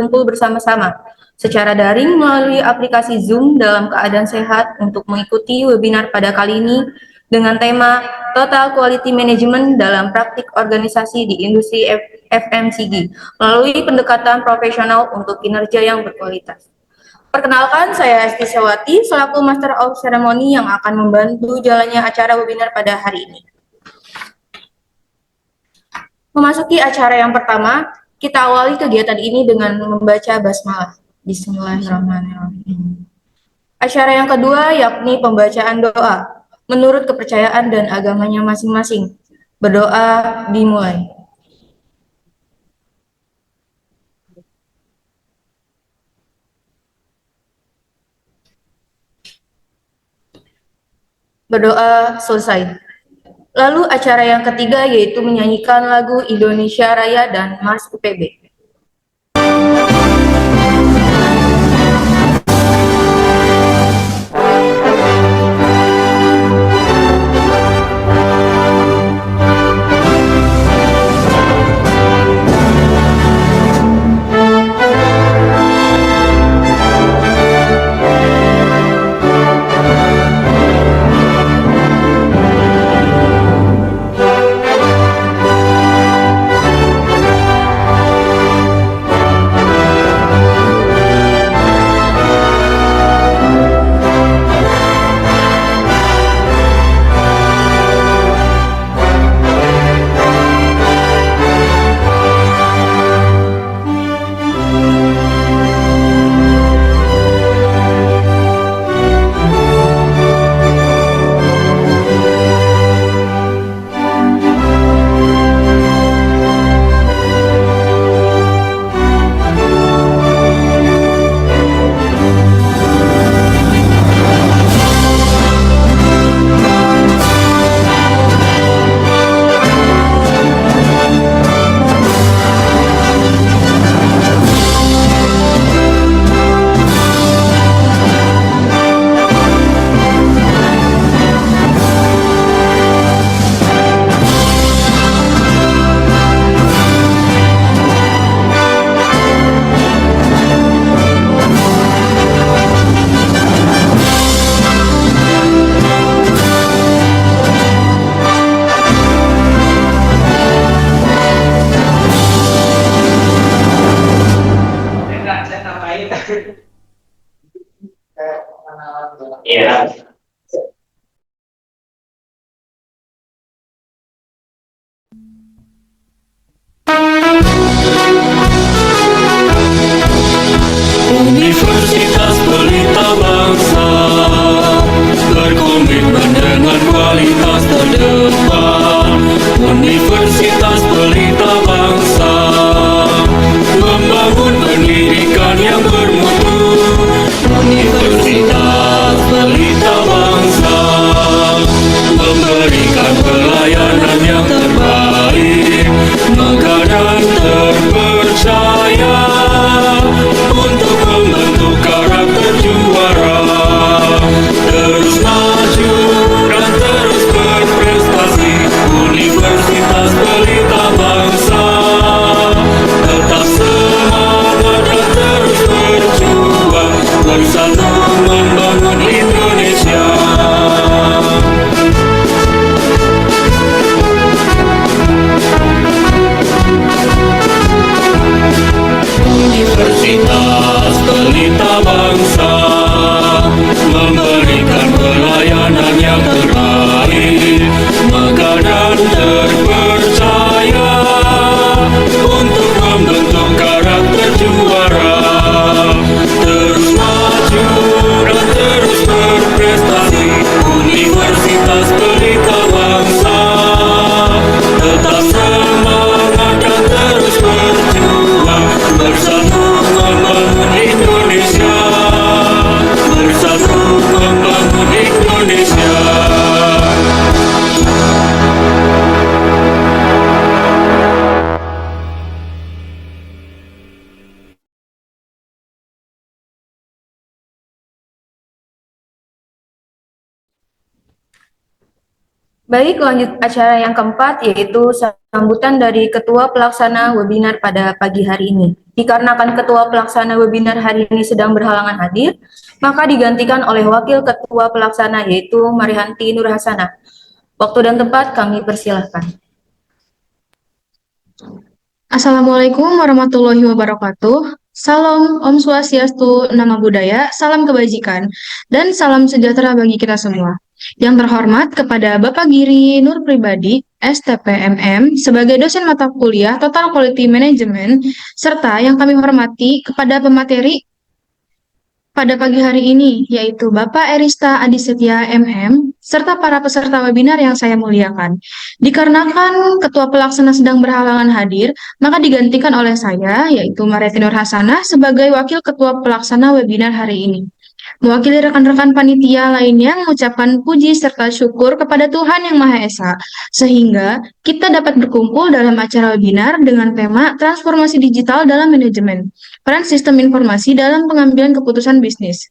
berkumpul bersama-sama secara daring melalui aplikasi Zoom dalam keadaan sehat untuk mengikuti webinar pada kali ini dengan tema Total Quality Management dalam Praktik Organisasi di Industri FMCG melalui pendekatan profesional untuk kinerja yang berkualitas. Perkenalkan, saya Esti Sewati selaku Master of Ceremony yang akan membantu jalannya acara webinar pada hari ini. Memasuki acara yang pertama, kita awali kegiatan ini dengan membaca basmalah. Bismillahirrahmanirrahim. Acara yang kedua yakni pembacaan doa menurut kepercayaan dan agamanya masing-masing. Berdoa dimulai. Berdoa selesai. Lalu acara yang ketiga yaitu menyanyikan lagu Indonesia Raya dan Mars UPB. Iya. Universitas Pelita Bangsa berkomitmen dengan kualitas terdepan. Universitas Pelita Bangsa membangun pendidikan yang bermutu. Universitas Pelita Bangsa memberikan pelayanan yang terbaik, megah dan terpercaya untuk membentuk karakter juara. Terus maju dan terus berprestasi. Universitas Pelita Bangsa tetap semangat dan terus berjuang bersatu membangun Indonesia. Universitas Pelita Bangsa memberikan pelayanan yang terbaik, megah dan terpercaya untuk membentuk karakter juara. Terus maju dan terus berprestasi. Universitas Pelita Bangsa tetap semangat dan terus berjuang bersatu membangun Indonesia. Bersatu membangun Indonesia. Baik, lanjut acara yang keempat, yaitu sambutan dari Ketua Pelaksana webinar pada pagi hari ini. Dikarenakan Ketua Pelaksana webinar hari ini sedang berhalangan hadir, maka digantikan oleh Wakil Ketua Pelaksana, yaitu Marihanti Nurhasana. Waktu dan tempat kami persilahkan. Assalamualaikum warahmatullahi wabarakatuh. Salam Om Swastiastu, Nama Budaya, salam kebajikan, dan salam sejahtera bagi kita semua. Yang terhormat kepada Bapak Giri Nur Pribadi, STPMM, sebagai dosen mata kuliah Total Quality Management, serta yang kami hormati kepada pemateri pada pagi hari ini, yaitu Bapak Erista Adisetya MM, serta para peserta webinar yang saya muliakan. Dikarenakan Ketua Pelaksana sedang berhalangan hadir, maka digantikan oleh saya, yaitu Mariati Nur Hasanah, sebagai Wakil Ketua Pelaksana webinar hari ini. Mewakili rekan-rekan panitia lainnya mengucapkan puji serta syukur kepada Tuhan Yang Maha Esa, sehingga kita dapat berkumpul dalam acara webinar dengan tema Transformasi Digital dalam Manajemen, Peran Sistem Informasi dalam Pengambilan Keputusan Bisnis.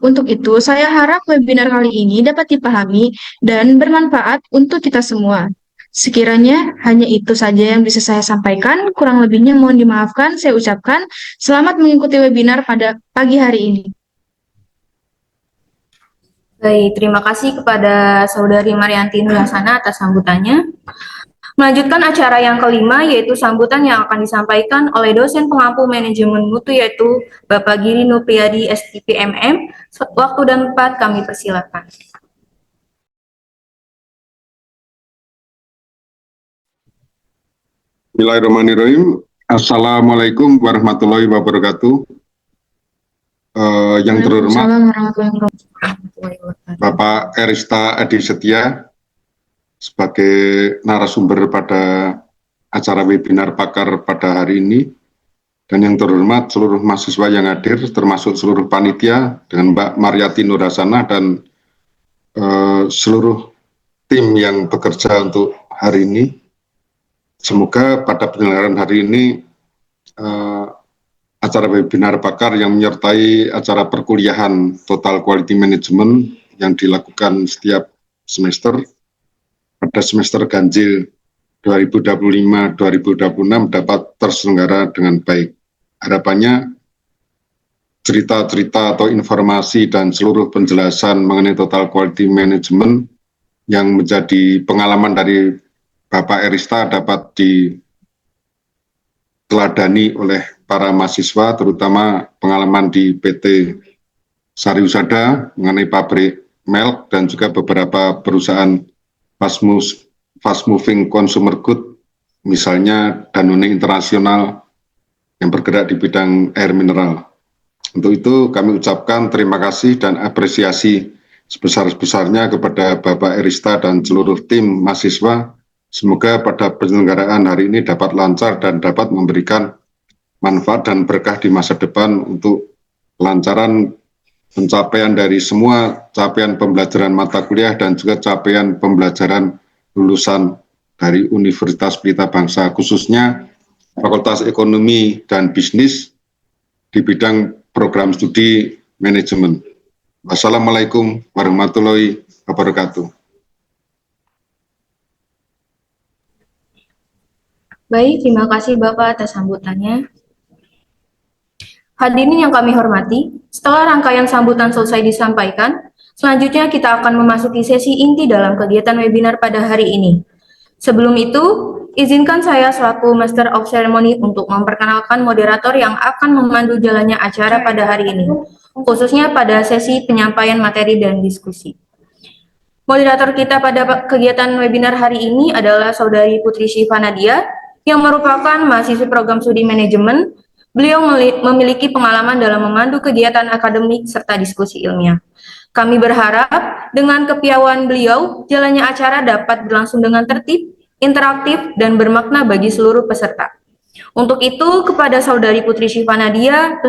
Untuk itu, saya harap webinar kali ini dapat dipahami dan bermanfaat untuk kita semua. Sekiranya hanya itu saja yang bisa saya sampaikan, kurang lebihnya mohon dimaafkan, saya ucapkan selamat mengikuti webinar pada pagi hari ini. Baik, terima kasih kepada Saudari Marianti Nurhasana atas sambutannya. Melanjutkan acara yang kelima, yaitu sambutan yang akan disampaikan oleh dosen pengampu manajemen mutu, yaitu Bapak Giri Nupriyadi STPMM. Waktu dan tempat kami persilakan. Bismillahirrahmanirrahim. Assalamualaikum warahmatullahi wabarakatuh. Yang terhormat Waalaikumsalam warahmatullahi wabarakatuh. Bapak Erista Adisetya sebagai narasumber pada acara webinar pakar pada hari ini, dan yang terhormat seluruh mahasiswa yang hadir termasuk seluruh panitia dengan Mbak Mariati Nurhasana dan seluruh tim yang bekerja untuk hari ini. Semoga pada penyelenggaraan hari ini acara webinar pakar yang menyertai acara perkuliahan Total Quality Management yang dilakukan setiap semester pada semester ganjil 2025-2026 dapat terselenggara dengan baik. Harapannya cerita-cerita atau informasi dan seluruh penjelasan mengenai Total Quality Management yang menjadi pengalaman dari Bapak Erista dapat diteladani oleh para mahasiswa, terutama pengalaman di PT Sari Usada mengenai pabrik milk dan juga beberapa perusahaan fast moving consumer good, misalnya Danone Internasional yang bergerak di bidang air mineral. Untuk itu kami ucapkan terima kasih dan apresiasi sebesar-besarnya kepada Bapak Erista dan seluruh tim mahasiswa. Semoga pada penyelenggaraan hari ini dapat lancar dan dapat memberikan manfaat dan berkah di masa depan untuk kelancaran pencapaian dari semua capaian pembelajaran mata kuliah dan juga capaian pembelajaran lulusan dari Universitas Pelita Bangsa, khususnya Fakultas Ekonomi dan Bisnis di bidang program studi manajemen. Wassalamualaikum warahmatullahi wabarakatuh. Baik, terima kasih Bapak atas sambutannya. Hadirin yang kami hormati, setelah rangkaian sambutan selesai disampaikan, selanjutnya kita akan memasuki sesi inti dalam kegiatan webinar pada hari ini. Sebelum itu, izinkan saya selaku Master of Ceremony untuk memperkenalkan moderator yang akan memandu jalannya acara pada hari ini, khususnya pada sesi penyampaian materi dan diskusi. Moderator kita pada kegiatan webinar hari ini adalah Saudari Putri Syifa Nadia, yang merupakan mahasiswi program studi manajemen. Beliau memiliki pengalaman dalam memandu kegiatan akademik serta diskusi ilmiah. Kami berharap dengan kepiawaian beliau, jalannya acara dapat berlangsung dengan tertib, interaktif, dan bermakna bagi seluruh peserta. Untuk itu, kepada Saudari Putri Syifa Nadia,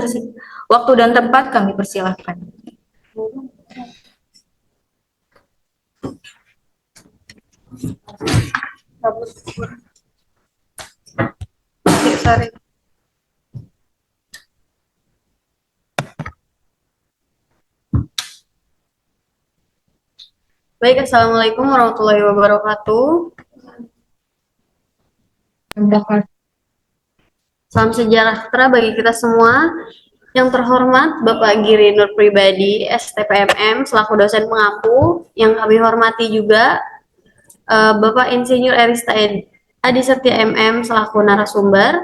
waktu dan tempat kami persilahkan. Baik, Assalamualaikum warahmatullahi wabarakatuh. Salam sejahtera bagi kita semua. Yang terhormat Bapak Giri Nur Pribadi, STPMM, selaku dosen pengampu. Yang kami hormati juga Bapak Insinyur Erista Adi Setia MM, selaku narasumber,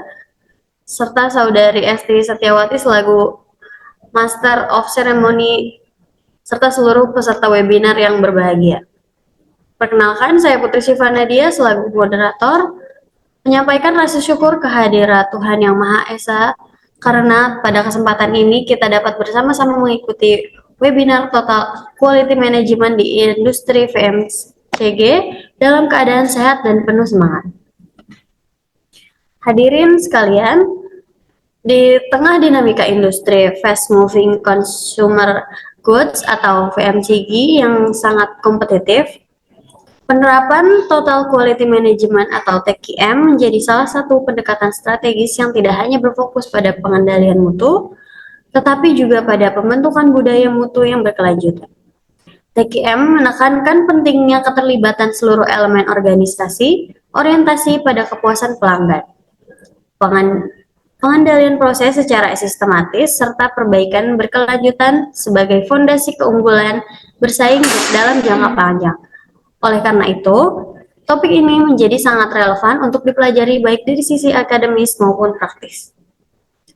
serta Saudari Esti Setiawati, selaku Master of Ceremony, serta seluruh peserta webinar yang berbahagia. Perkenalkan, saya Putri Syifa Nadia, selaku moderator, menyampaikan rasa syukur kehadirat Tuhan Yang Maha Esa, karena pada kesempatan ini kita dapat bersama-sama mengikuti webinar Total Quality Management di industri VMCG dalam keadaan sehat dan penuh semangat. Hadirin sekalian, di tengah dinamika industri fast moving consumer goods atau VMCG yang sangat kompetitif, penerapan Total Quality Management atau TQM menjadi salah satu pendekatan strategis yang tidak hanya berfokus pada pengendalian mutu, tetapi juga pada pembentukan budaya mutu yang berkelanjutan. TQM menekankan pentingnya keterlibatan seluruh elemen organisasi, orientasi pada kepuasan pelanggan, pengendalian proses secara sistematis, serta perbaikan berkelanjutan sebagai fondasi keunggulan bersaing dalam jangka panjang. Oleh karena itu, topik ini menjadi sangat relevan untuk dipelajari baik dari sisi akademis maupun praktis.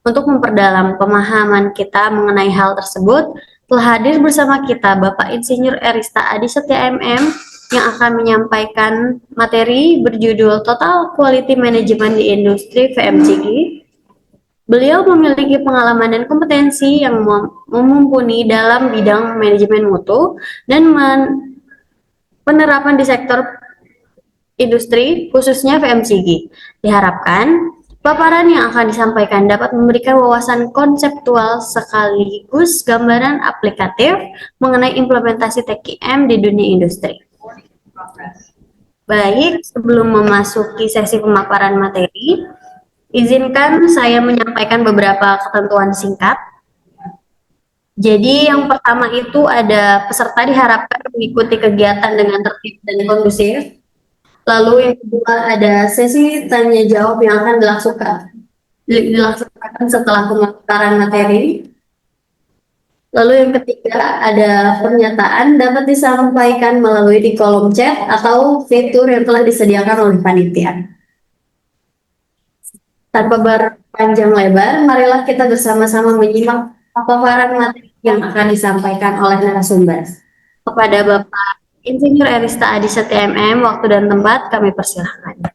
Untuk memperdalam pemahaman kita mengenai hal tersebut, telah hadir bersama kita Bapak Insinyur Erista Adi Setia MM yang akan menyampaikan materi berjudul Total Quality Management di Industri VMCG. Beliau memiliki pengalaman dan kompetensi yang mumpuni dalam bidang manajemen mutu dan penerapan di sektor industri, khususnya VMCG. Diharapkan, paparan yang akan disampaikan dapat memberikan wawasan konseptual sekaligus gambaran aplikatif mengenai implementasi TQM di dunia industri. Baik, sebelum memasuki sesi pemaparan materi, izinkan saya menyampaikan beberapa ketentuan singkat. Jadi yang pertama itu ada peserta diharapkan mengikuti kegiatan dengan tertib dan kondusif. Lalu yang kedua ada sesi tanya jawab yang akan dilaksanakan setelah pemaparan materi. Lalu yang ketiga ada pernyataan dapat disampaikan melalui di kolom chat atau fitur yang telah disediakan oleh panitia. Tanpa berpanjang lebar, marilah kita bersama-sama menyimak paparan materi yang akan disampaikan oleh narasumber. Kepada Bapak Insinyur Erista Adi Setia MM, waktu dan tempat kami persilahkan.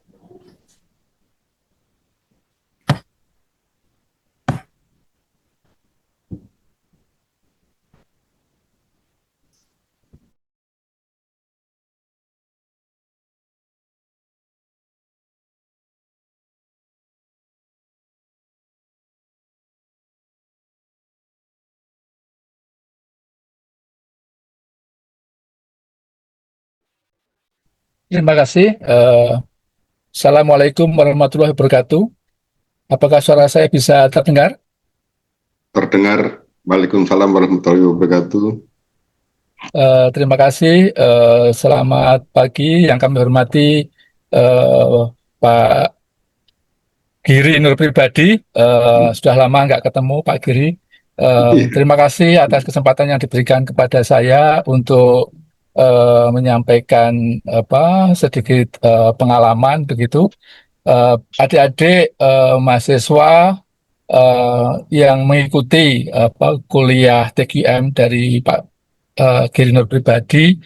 Terima kasih. Assalamualaikum warahmatullahi wabarakatuh. Apakah suara saya bisa terdengar? Terdengar. Waalaikumsalam warahmatullahi wabarakatuh. Terima kasih. Selamat pagi yang kami hormati Pak Giri Nur Pribadi. Sudah lama nggak ketemu Pak Giri. Terima kasih atas kesempatan yang diberikan kepada saya untuk menyampaikan sedikit pengalaman begitu. Adik-adik mahasiswa yang mengikuti kuliah TQM dari Pak Giri Nur Pribadi.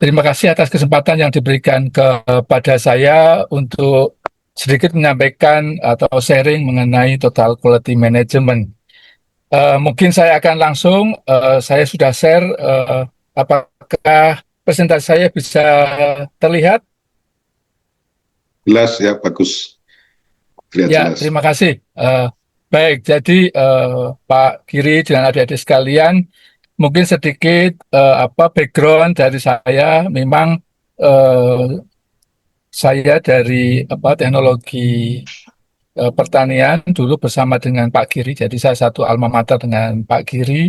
Terima kasih atas kesempatan yang diberikan kepada saya untuk sedikit menyampaikan atau sharing mengenai Total Quality Management. Mungkin saya akan langsung, saya sudah share, apakah presentasi saya bisa terlihat? Jelas ya, bagus. Terlihat Ya, jelas. terima kasih. Baik, jadi Pak Giri dan adik-adik sekalian, mungkin sedikit background dari saya. Memang saya dari teknologi pertanian dulu bersama dengan Pak Giri. Jadi saya satu alma mater dengan Pak Giri.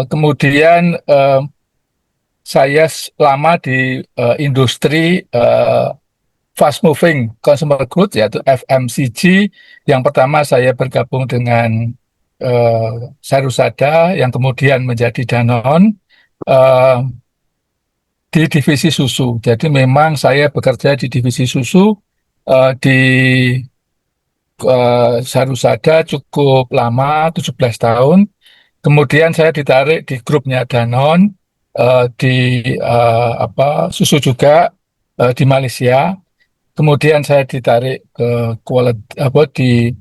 Kemudian saya lama di industri fast moving consumer goods yaitu FMCG. Yang pertama saya bergabung dengan Sarusada yang kemudian menjadi Danone di divisi susu. Jadi memang saya bekerja di divisi susu di Sarusada cukup lama, 17 tahun. Kemudian saya ditarik di grupnya Danone di susu juga di Malaysia. Kemudian saya ditarik ke di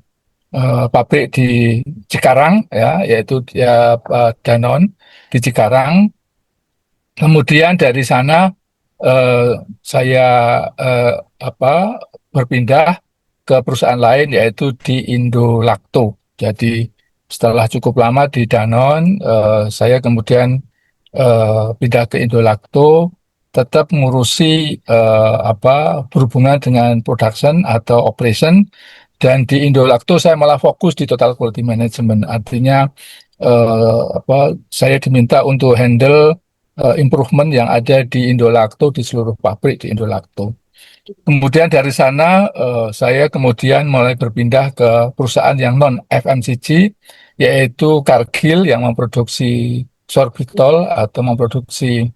pabrik di Cikarang ya, yaitu Danone di Cikarang. Kemudian dari sana saya berpindah ke perusahaan lain yaitu di Indolacto. Jadi setelah cukup lama di Danone, saya kemudian pindah ke Indolacto, tetap mengurusi berhubungan dengan production atau operation. Dan di Indolacto saya malah fokus di total quality management. Artinya saya diminta untuk handle improvement yang ada di Indolacto di seluruh pabrik di Indolacto. Kemudian dari sana saya kemudian mulai berpindah ke perusahaan yang non FMCG, yaitu Cargill yang memproduksi sorbitol atau memproduksi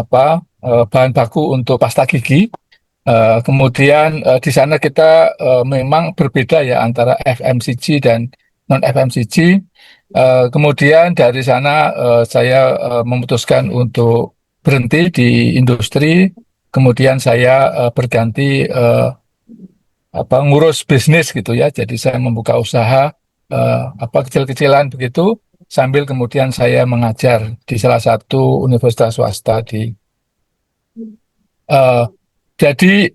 bahan baku untuk pasta gigi. Kemudian di sana kita memang berbeda ya antara FMCG dan non FMCG. Kemudian dari sana saya memutuskan untuk berhenti di industri. Kemudian saya berganti ngurus bisnis gitu ya. Jadi saya membuka usaha kecil-kecilan begitu, sambil kemudian saya mengajar di salah satu universitas swasta di. Jadi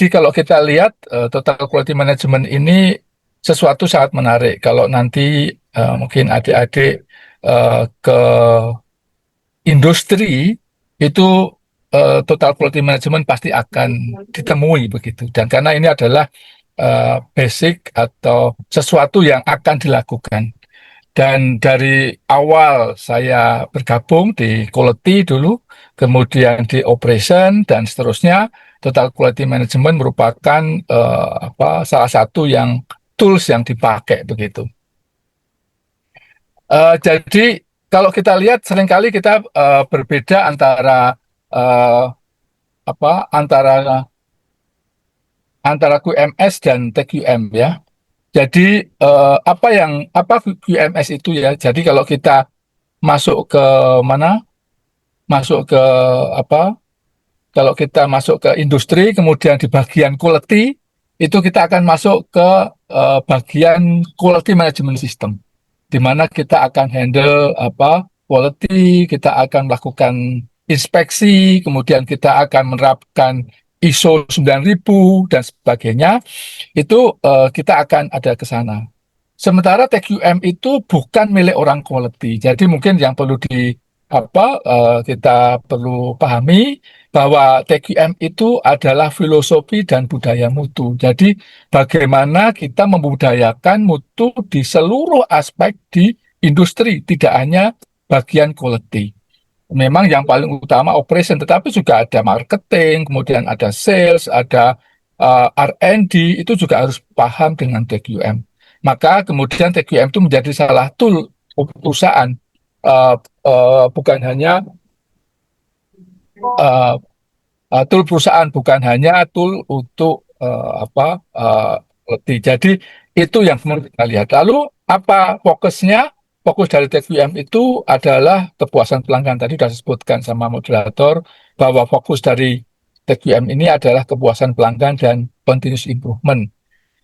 kalau kita lihat total quality management ini sesuatu sangat menarik. Kalau nanti mungkin adik-adik ke industri itu total quality management pasti akan ditemui begitu. Dan karena ini adalah basic atau sesuatu yang akan dilakukan. Dan dari awal saya bergabung di quality dulu, kemudian di operation dan seterusnya, total quality management merupakan salah satu yang tools yang dipakai begitu. Jadi kalau kita lihat seringkali kita berbeda antara antara QMS dan TQM ya. Jadi apa QMS itu ya? Jadi kalau kita masuk ke mana? Masuk ke Kalau kita masuk ke industri, kemudian di bagian quality itu kita akan masuk ke bagian quality management system, di mana kita akan handle quality, kita akan melakukan inspeksi, kemudian kita akan menerapkan ISO 9000 dan sebagainya. Itu kita akan ada ke sana. Sementara TQM itu bukan milik orang quality. Jadi mungkin yang perlu kita perlu pahami bahwa TQM itu adalah filosofi dan budaya mutu. Jadi bagaimana kita membudayakan mutu di seluruh aspek di industri, tidak hanya bagian quality. Memang yang paling utama operation, tetapi juga ada marketing, kemudian ada sales, ada R&D, itu juga harus paham dengan TQM. Maka kemudian TQM itu menjadi salah tool perusahaan, bukan hanya tool perusahaan, bukan hanya tool untuk quality. Jadi itu yang kita lihat. Lalu apa fokusnya? Fokus dari TQM itu adalah kepuasan pelanggan. Tadi sudah disebutkan sama moderator bahwa fokus dari TQM ini adalah kepuasan pelanggan dan continuous improvement.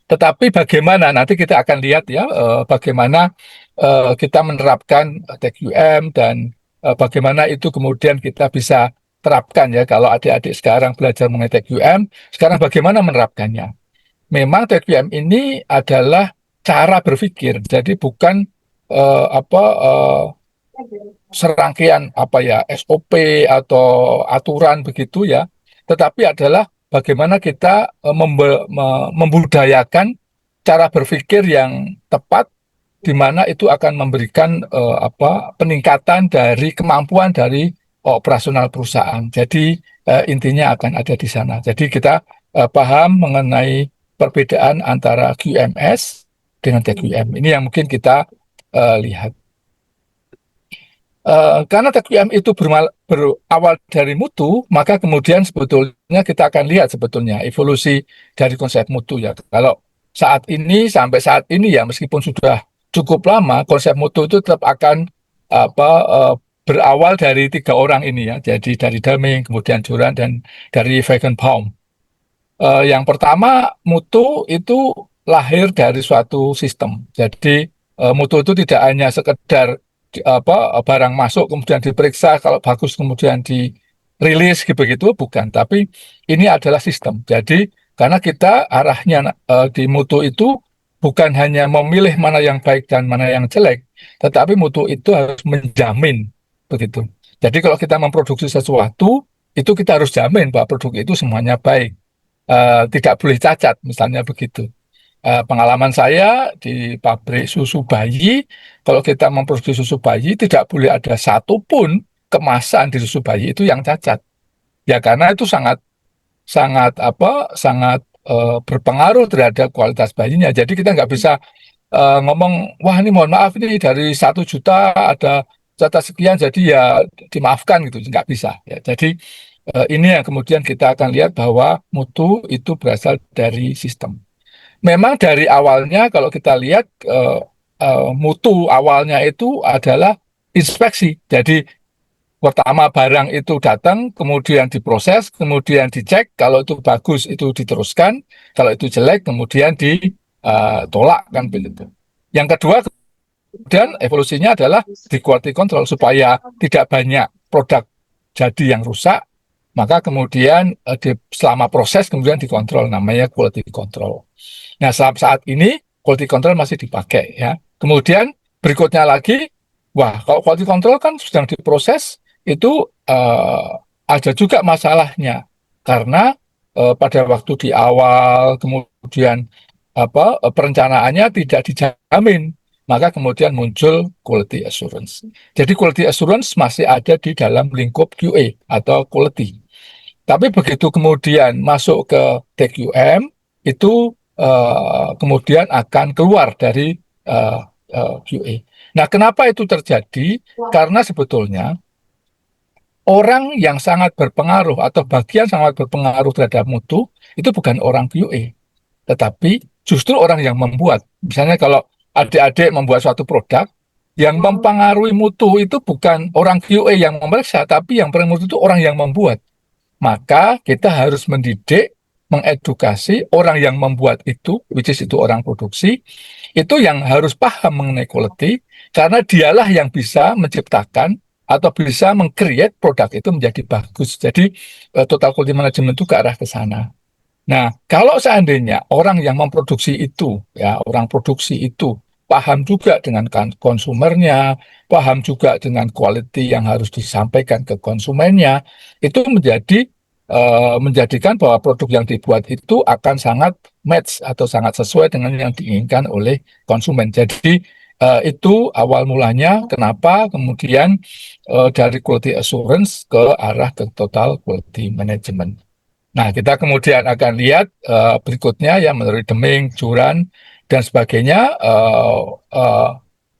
Tetapi bagaimana, nanti kita akan lihat ya, bagaimana kita menerapkan TQM dan bagaimana itu kemudian kita bisa terapkan ya. Kalau adik-adik sekarang belajar mengenai TQM, sekarang bagaimana menerapkannya? Memang TQM ini adalah cara berpikir, jadi bukan serangkaian SOP atau aturan begitu ya, tetapi adalah bagaimana kita membudayakan cara berpikir yang tepat di mana itu akan memberikan peningkatan dari kemampuan dari operasional perusahaan. Jadi intinya akan ada di sana. Jadi kita paham mengenai perbedaan antara QMS dengan TQM. Ini yang mungkin kita lihat. Karena TQM itu berawal dari mutu, maka kemudian sebetulnya kita akan lihat sebetulnya evolusi dari konsep mutu ya. Kalau sampai saat ini ya, meskipun sudah cukup lama, konsep mutu itu tetap akan berawal dari 3 orang ini ya. Jadi dari Deming, kemudian Juran, dan dari Feigenbaum. Yang pertama, mutu itu lahir dari suatu sistem. Jadi mutu itu tidak hanya sekedar barang masuk kemudian diperiksa, kalau bagus kemudian dirilis begitu, bukan. Tapi ini adalah sistem. Jadi karena kita arahnya di mutu itu bukan hanya memilih mana yang baik dan mana yang jelek, tetapi mutu itu harus menjamin begitu. Jadi kalau kita memproduksi sesuatu, itu kita harus jamin bahwa produk itu semuanya baik. Tidak boleh cacat, misalnya begitu. Pengalaman saya di pabrik susu bayi, kalau kita memproduksi susu bayi, tidak boleh ada satupun kemasan di susu bayi itu yang cacat. Ya karena itu sangat berpengaruh terhadap kualitas bayinya. Jadi kita nggak bisa ngomong, wah ini mohon maaf ini dari 1 juta ada catat sekian, jadi ya dimaafkan gitu, nggak bisa. Ya, jadi ini yang kemudian kita akan lihat bahwa mutu itu berasal dari sistem. Memang dari awalnya kalau kita lihat mutu awalnya itu adalah inspeksi. Jadi pertama barang itu datang, kemudian diproses, kemudian dicek, kalau itu bagus itu diteruskan, kalau itu jelek kemudian ditolak kan begitu. Yang kedua, kemudian evolusinya adalah di quality control supaya tidak banyak produk jadi yang rusak, maka kemudian selama proses kemudian dikontrol, namanya quality control. Nah, saat ini quality control masih dipakai ya. Kemudian berikutnya lagi, wah kalau quality control kan sedang diproses, itu ada juga masalahnya karena pada waktu di awal kemudian perencanaannya tidak dijamin, maka kemudian muncul quality assurance. Jadi quality assurance masih ada di dalam lingkup QA atau quality. Tapi begitu kemudian masuk ke TQM, itu kemudian akan keluar dari QA. Nah, kenapa itu terjadi? Karena sebetulnya orang yang sangat berpengaruh atau bagian sangat berpengaruh terhadap mutu itu bukan orang QA, tetapi justru orang yang membuat. Misalnya kalau adik-adik membuat suatu produk, yang mempengaruhi mutu itu bukan orang QA yang memeriksa, tapi yang mutu itu orang yang membuat. Maka kita harus mendidik, mengedukasi orang yang membuat itu, which is itu orang produksi, itu yang harus paham mengenai quality, karena dialah yang bisa menciptakan atau bisa meng-create produk itu menjadi bagus. Jadi total quality management itu ke arah ke sana. Nah, kalau seandainya orang yang memproduksi itu, ya orang produksi itu paham juga dengan konsumernya, paham juga dengan quality yang harus disampaikan ke konsumennya, itu menjadikan bahwa produk yang dibuat itu akan sangat match atau sangat sesuai dengan yang diinginkan oleh konsumen. Jadi itu awal mulanya kenapa kemudian dari quality assurance ke arah ke total quality management. Nah, kita kemudian akan lihat berikutnya ya menurut Deming, Juran, dan sebagainya.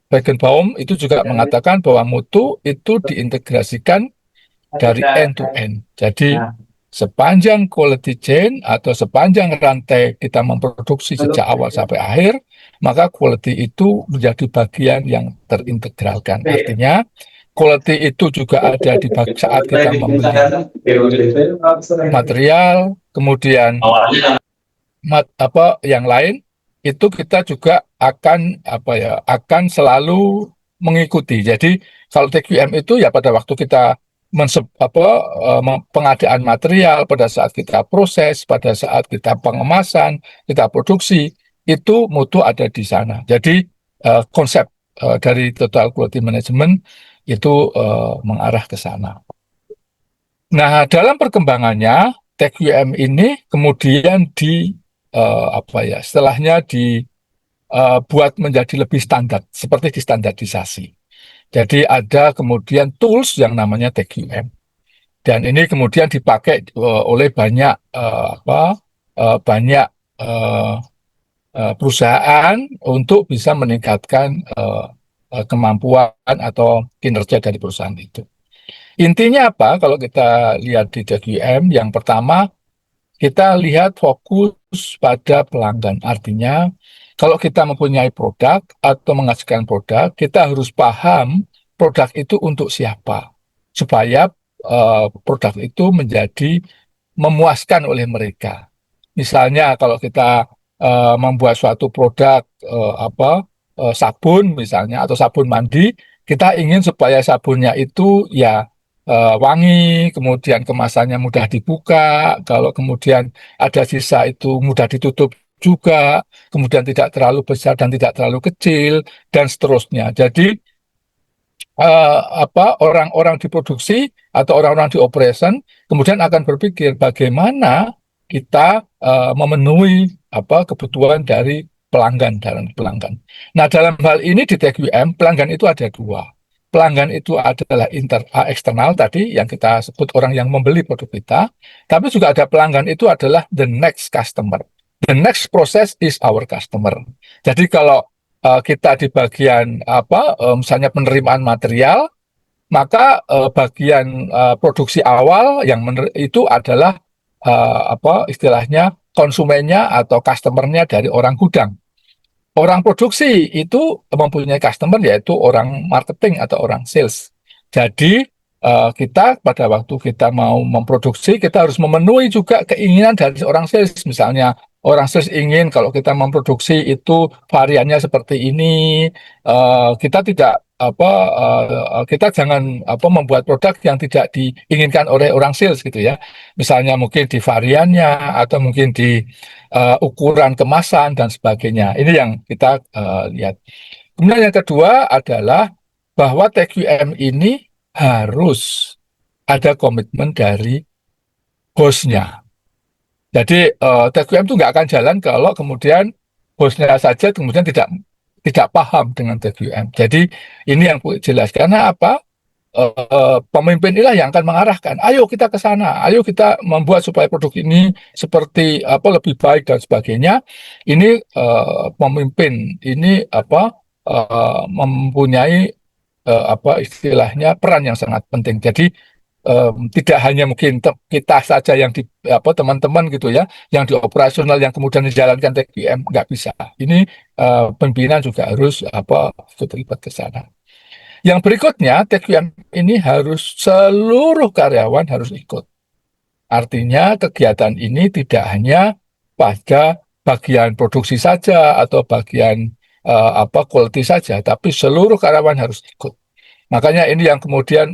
Feigenbaum itu juga mengatakan bahwa mutu itu diintegrasikan dari end to end. Jadi sepanjang quality chain atau sepanjang rantai kita memproduksi sejak awal sampai akhir, maka quality itu menjadi bagian yang terintegralkan. Artinya quality itu juga ada di saat kita membeli material, kemudian yang lain itu kita juga akan selalu mengikuti. Jadi kalau TQM itu ya pada waktu kita pengadaan material, pada saat kita proses, pada saat kita pengemasan, kita produksi, itu mutu ada di sana. Jadi konsep dari total quality management itu mengarah ke sana. Nah, dalam perkembangannya TQM ini kemudian setelahnya buat menjadi lebih standar, seperti standarisasi. Jadi ada kemudian tools yang namanya TQM. Dan ini kemudian dipakai oleh banyak perusahaan untuk bisa meningkatkan kemampuan atau kinerja dari perusahaan itu. Intinya apa? Kalau kita lihat di TQM, yang pertama kita lihat fokus pada pelanggan. Artinya, kalau kita mempunyai produk atau menghasilkan produk, kita harus paham produk itu untuk siapa, supaya produk itu menjadi memuaskan oleh mereka. Misalnya, kalau kita membuat suatu produk sabun misalnya atau sabun mandi, kita ingin supaya sabunnya itu ya wangi, kemudian kemasannya mudah dibuka, kalau kemudian ada sisa itu mudah ditutup juga, kemudian tidak terlalu besar dan tidak terlalu kecil, dan seterusnya. Jadi orang-orang di produksi atau orang-orang di operation kemudian akan berpikir bagaimana kita memenuhi kebutuhan dari pelanggan. Nah, dalam hal ini di TQM, pelanggan itu ada dua. Pelanggan itu adalah eksternal tadi yang kita sebut orang yang membeli produk kita, tapi juga ada pelanggan itu adalah the next customer. The next process is our customer. Jadi kalau kita di bagian misalnya penerimaan material, maka bagian produksi awal yang itu adalah istilahnya konsumennya atau customernya dari orang gudang. Orang produksi itu mempunyai customer, yaitu orang marketing atau orang sales. Jadi kita pada waktu kita mau memproduksi, kita harus memenuhi juga keinginan dari orang sales. Misalnya orang sales ingin kalau kita memproduksi itu variannya seperti ini, kita tidak kita jangan membuat produk yang tidak diinginkan oleh orang sales gitu ya. Misalnya mungkin di variannya atau mungkin di ukuran kemasan dan sebagainya. Ini yang kita lihat. Kemudian yang kedua adalah bahwa TQM ini harus ada komitmen dari hostnya. Jadi TQM itu nggak akan jalan kalau kemudian hostnya saja kemudian tidak paham dengan TQM. Jadi ini yang jelas. Karena apa? Pemimpin inilah yang akan mengarahkan. Ayo kita ke sana. Ayo kita membuat supaya produk ini seperti lebih baik dan sebagainya. Ini pemimpin ini mempunyai istilahnya peran yang sangat penting. Jadi tidak hanya mungkin kita saja yang teman-teman gitu ya, yang di operasional yang kemudian dijalankan TQM, nggak bisa. Ini pimpinan juga harus ikut terlibat ke sana. Yang berikutnya, TQM ini harus seluruh karyawan harus ikut. Artinya kegiatan ini tidak hanya pada bagian produksi saja atau bagian quality saja, tapi seluruh karyawan harus ikut. Makanya ini yang kemudian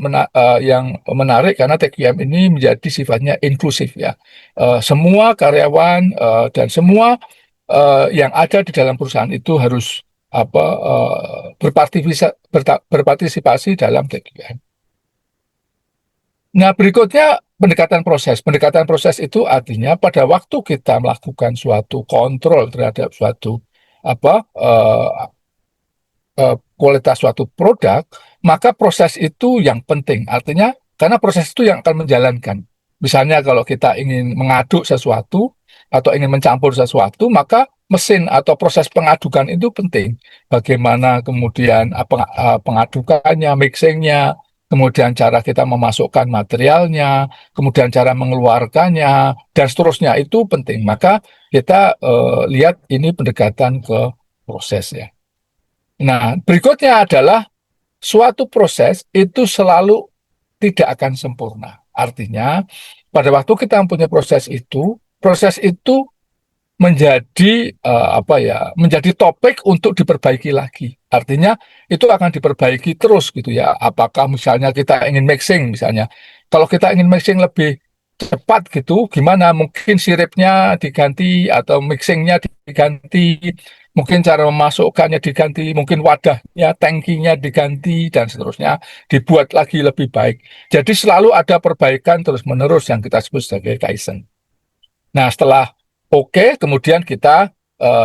yang menarik karena TQM ini menjadi sifatnya inklusif ya. Semua karyawan dan semua yang ada di dalam perusahaan itu harus berpartisipasi dalam TQM. Nah, berikutnya pendekatan proses. Pendekatan proses itu artinya pada waktu kita melakukan suatu kontrol terhadap suatu kualitas suatu produk, maka proses itu yang penting. Artinya karena proses itu yang akan menjalankan. Misalnya kalau kita ingin mengaduk sesuatu atau ingin mencampur sesuatu, maka mesin atau proses pengadukan itu penting. Bagaimana kemudian pengadukannya, mixingnya, kemudian cara kita memasukkan materialnya, kemudian cara mengeluarkannya, dan seterusnya itu penting. Maka kita lihat ini pendekatan ke proses ya. Nah, berikutnya adalah suatu proses itu selalu tidak akan sempurna. Artinya, pada waktu kita mempunyai proses itu menjadi menjadi topik untuk diperbaiki lagi. Artinya itu akan diperbaiki terus gitu ya. Apakah misalnya kita ingin mixing misalnya. Kalau kita ingin mixing lebih cepat gitu, gimana? Mungkin siripnya diganti atau mixingnya diganti, mungkin cara memasukkannya diganti, mungkin wadahnya, tangkinya diganti dan seterusnya, dibuat lagi lebih baik. Jadi selalu ada perbaikan terus-menerus yang kita sebut sebagai Kaizen. Nah, setelah oke, kemudian kita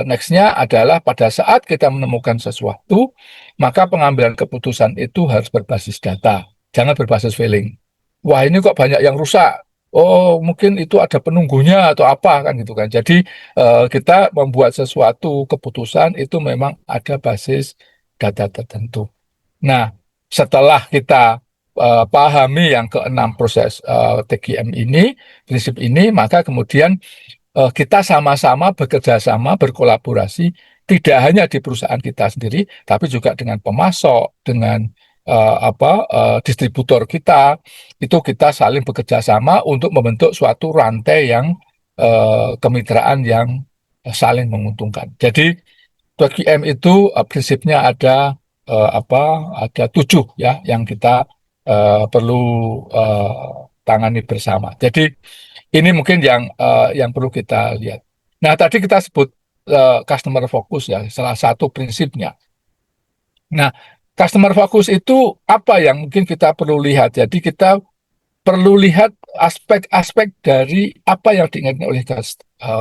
next-nya adalah pada saat kita menemukan sesuatu, maka pengambilan keputusan itu harus berbasis data, jangan berbasis feeling. Wah, ini kok banyak yang rusak. Oh, mungkin itu ada penunggunya atau apa kan gitu kan. Jadi kita membuat sesuatu keputusan itu memang ada basis data tertentu. Nah, setelah kita pahami yang keenam proses TQM ini, prinsip ini, maka kemudian kita sama-sama bekerja sama, berkolaborasi, tidak hanya di perusahaan kita sendiri, tapi juga dengan pemasok, dengan distributor kita, itu kita saling bekerja sama untuk membentuk suatu rantai yang kemitraan yang saling menguntungkan. Jadi TQM itu prinsipnya ada ada 7 ya yang kita perlu tangani bersama. Jadi ini mungkin yang perlu kita lihat. Nah, tadi kita sebut customer focus ya, salah satu prinsipnya. Nah, customer focus itu apa yang mungkin kita perlu lihat? Jadi kita perlu lihat aspek-aspek dari apa yang diinginkan oleh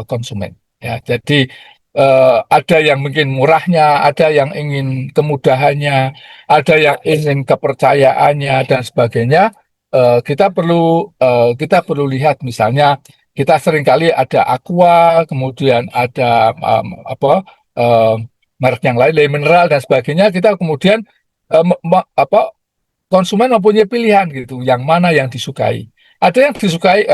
konsumen. Ya, jadi ada yang mungkin murahnya, ada yang ingin kemudahannya, ada yang ingin kepercayaannya dan sebagainya. Kita perlu lihat misalnya kita seringkali ada Aqua, kemudian ada merek yang lain, mineral dan sebagainya. Kita kemudian konsumen mempunyai pilihan gitu, yang mana yang disukai. Ada yang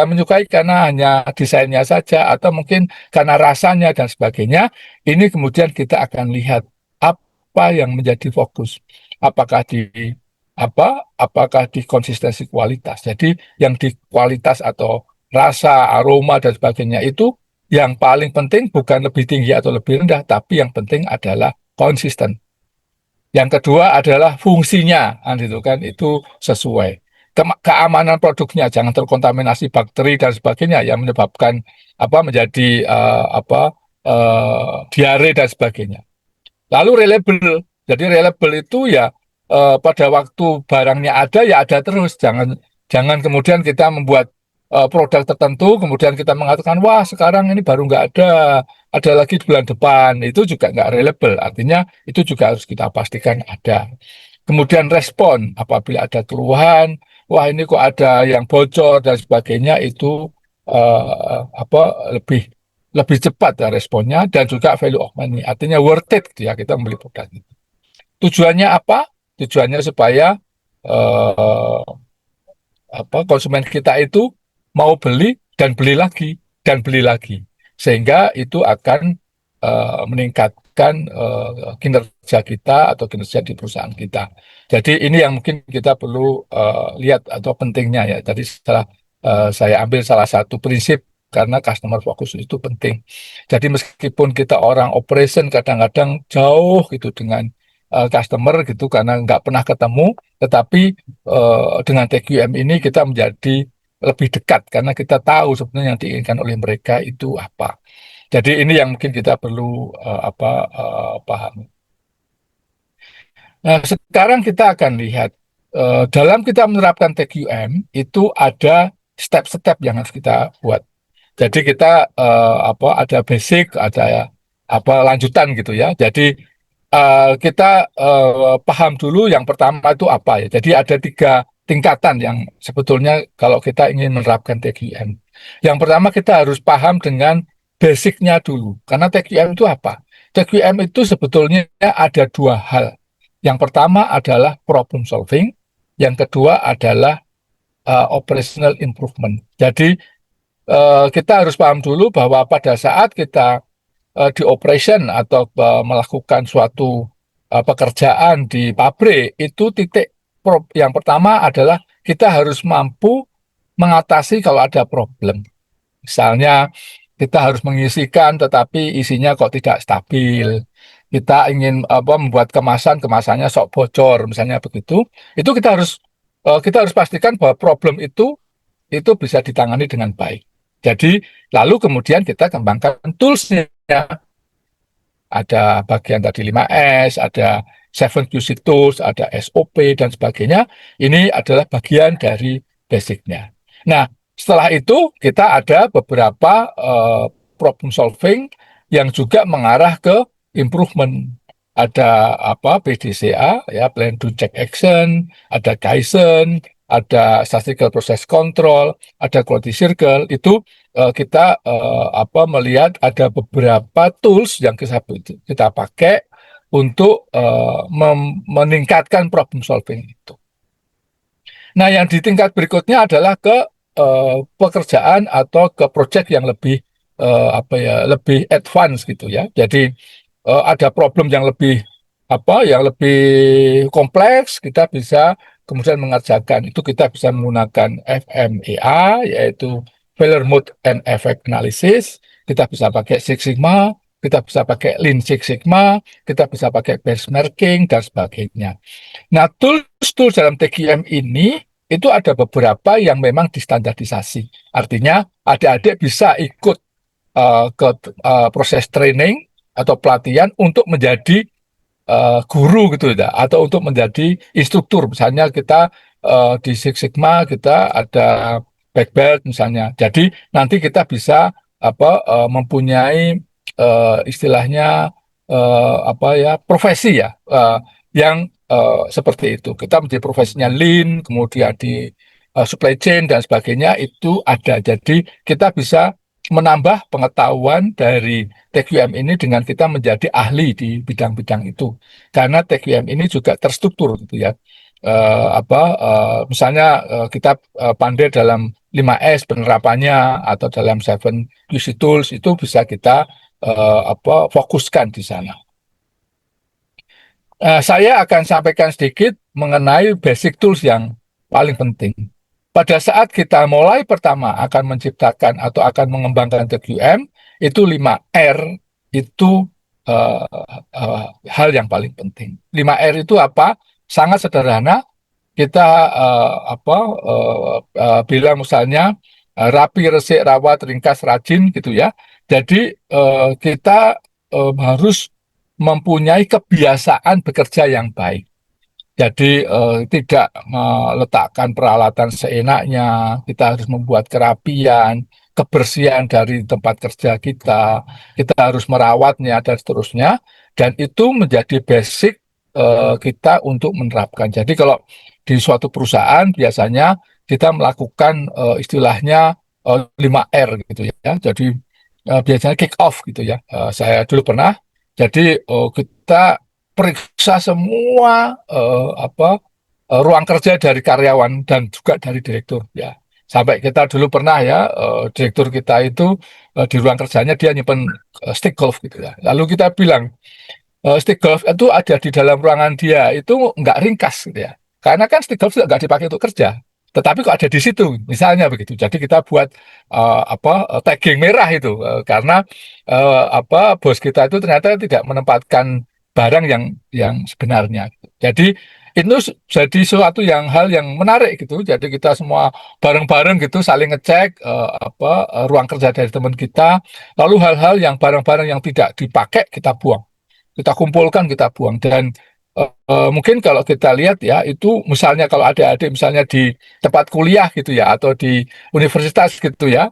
menyukai karena hanya desainnya saja, atau mungkin karena rasanya dan sebagainya. Ini kemudian kita akan lihat apa yang menjadi fokus. Apakah di konsistensi kualitas. Jadi yang di kualitas atau rasa, aroma dan sebagainya itu yang paling penting bukan lebih tinggi atau lebih rendah, tapi yang penting adalah konsisten. Yang kedua adalah fungsinya, itu sesuai. Keamanan produknya jangan terkontaminasi bakteri dan sebagainya yang menyebabkan menjadi diare dan sebagainya. Lalu reliable. Jadi reliable itu ya pada waktu barangnya ada ya ada terus. Jangan kemudian kita membuat produk tertentu kemudian kita mengatakan wah sekarang ini baru nggak ada lagi di bulan depan, itu juga nggak reliable. Artinya itu juga harus kita pastikan ada. Kemudian respon apabila ada keluhan, wah ini kok ada yang bocor dan sebagainya, itu lebih cepat ya responnya, dan juga value of money, artinya worth it gitu ya kita membeli produk itu. Tujuannya apa? Tujuannya supaya konsumen kita itu mau beli dan beli lagi dan beli lagi, sehingga itu akan meningkatkan kinerja kita atau kinerja di perusahaan kita. Jadi ini yang mungkin kita perlu lihat atau pentingnya ya. Tadi setelah saya ambil salah satu prinsip karena customer focus itu penting. Jadi meskipun kita orang operation kadang-kadang jauh gitu dengan customer gitu karena nggak pernah ketemu, tetapi dengan TQM ini kita menjadi lebih dekat karena kita tahu sebenarnya yang diinginkan oleh mereka itu apa. Jadi ini yang mungkin kita perlu pahami. Nah, sekarang kita akan lihat dalam kita menerapkan TQM itu ada step-step yang harus kita buat. Jadi kita ada basic, ada lanjutan gitu ya. Jadi kita paham dulu yang pertama itu apa ya. Jadi ada 3 tingkatan yang sebetulnya kalau kita ingin menerapkan TQM. Yang pertama kita harus paham dengan basicnya dulu. Karena TQM itu apa? TQM itu sebetulnya ada 2 hal. Yang pertama adalah problem solving, yang kedua adalah operational improvement. Jadi kita harus paham dulu bahwa pada saat kita di operation atau melakukan suatu pekerjaan di pabrik, itu titik yang pertama adalah kita harus mampu mengatasi kalau ada problem. Misalnya kita harus mengisikan tetapi isinya kok tidak stabil. Kita ingin membuat kemasannya sok bocor, misalnya begitu. Itu kita harus pastikan bahwa problem itu bisa ditangani dengan baik. Jadi lalu kemudian kita kembangkan tools-nya. Ada bagian tadi 5S, ada 7QC tools, ada SOP dan sebagainya. Ini adalah bagian dari basic-nya. Nah, setelah itu kita ada beberapa problem solving yang juga mengarah ke improvement. Ada PDCA ya, Plan do Check Action, ada Kaizen, ada Statistical Process Control, ada Quality Circle. Itu kita melihat ada beberapa tools yang kita pakai untuk meningkatkan problem solving itu. Nah, yang di tingkat berikutnya adalah ke pekerjaan atau ke project yang lebih lebih advance gitu ya. Jadi ada problem yang lebih kompleks, kita bisa kemudian mengerjakan itu, kita bisa menggunakan FMEA, yaitu Failure Mode and Effect Analysis. Kita bisa pakai Six Sigma, kita bisa pakai Lean Six Sigma, kita bisa pakai benchmarking dan sebagainya. Nah, tools dalam TQM ini itu ada beberapa yang memang distandarisasi. Artinya adik-adik bisa ikut ke proses training atau pelatihan untuk menjadi guru gitu ya, atau untuk menjadi instruktur. Misalnya kita di Six Sigma kita ada black belt misalnya. Jadi nanti kita bisa mempunyai istilahnya profesi ya, yang seperti itu. Kita menjadi profesinya Lean, kemudian di supply chain dan sebagainya itu ada. Jadi kita bisa menambah pengetahuan dari TQM ini dengan kita menjadi ahli di bidang-bidang itu. Karena TQM ini juga terstruktur gitu ya. Misalnya kita pandai dalam 5S penerapannya atau dalam 7 QC tools, itu bisa kita fokuskan di sana. Saya akan sampaikan sedikit mengenai basic tools yang paling penting. Pada saat kita mulai pertama akan menciptakan atau akan mengembangkan TQM, itu 5R itu hal yang paling penting. 5R itu apa? Sangat sederhana. Kita bilang misalnya rapi, resik, rawat, ringkas, rajin gitu ya. Jadi kita harus mempunyai kebiasaan bekerja yang baik. Jadi tidak meletakkan peralatan seenaknya, kita harus membuat kerapian, kebersihan dari tempat kerja kita harus merawatnya dan seterusnya, dan itu menjadi basic kita untuk menerapkan. Jadi kalau di suatu perusahaan biasanya kita melakukan istilahnya 5R gitu ya. Jadi biasanya kick off gitu ya. Saya dulu pernah. Jadi kita periksa semua ruang kerja dari karyawan dan juga dari direktur ya. Sampai kita dulu pernah ya, direktur kita itu di ruang kerjanya dia nyimpen stick golf gitu ya. Lalu kita bilang stick golf itu ada di dalam ruangan dia, itu nggak ringkas gitu ya. Karena kan stick golf nggak dipakai untuk kerja. Tetapi kok ada di situ, misalnya begitu. Jadi kita buat tagging merah itu karena bos kita itu ternyata tidak menempatkan barang yang sebenarnya. Jadi itu jadi suatu hal yang menarik gitu. Jadi kita semua bareng-bareng gitu saling ngecek ruang kerja dari teman kita. Lalu hal-hal yang barang-barang yang tidak dipakai kita buang, kita kumpulkan, kita buang. Dan mungkin kalau kita lihat ya, itu misalnya kalau ada adik misalnya di tempat kuliah gitu ya, atau di universitas gitu ya,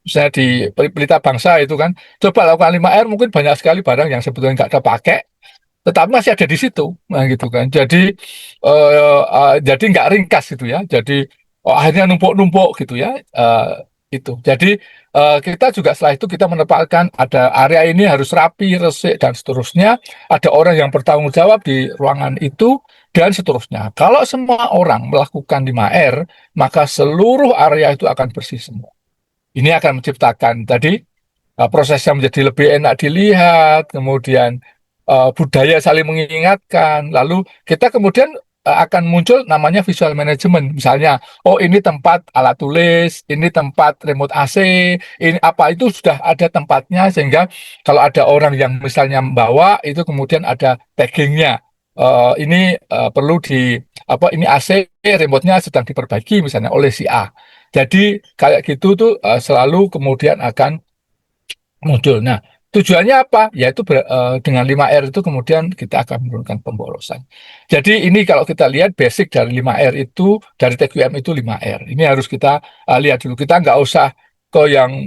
misalnya di Pelita Bangsa itu kan, coba lakukan 5R, mungkin banyak sekali barang yang sebetulnya nggak ada pakai, tetapi masih ada di situ, nah gitu kan. Jadi jadi nggak ringkas gitu ya. Jadi akhirnya numpuk-numpuk gitu ya. Itu. Jadi kita juga setelah itu kita menempatkan ada area ini harus rapi, resik dan seterusnya. Ada orang yang bertanggung jawab di ruangan itu dan seterusnya. Kalau semua orang melakukan 5R, maka seluruh area itu akan bersih semua. Ini akan menciptakan tadi prosesnya menjadi lebih enak dilihat, kemudian budaya saling mengingatkan, lalu kita kemudian akan muncul namanya visual management. Misalnya, oh ini tempat alat tulis, ini tempat remote AC, ini apa, itu sudah ada tempatnya, sehingga kalau ada orang yang misalnya membawa, itu kemudian ada taggingnya. Ini perlu ini AC, remote-nya sedang diperbaiki misalnya oleh si A. Jadi kayak gitu tuh selalu kemudian akan muncul. Nah, tujuannya apa? Yaitu dengan 5R itu kemudian kita akan menurunkan pemborosan. Jadi ini kalau kita lihat basic dari 5R itu, dari TQM itu 5R. Ini harus kita lihat dulu. Kita nggak usah yang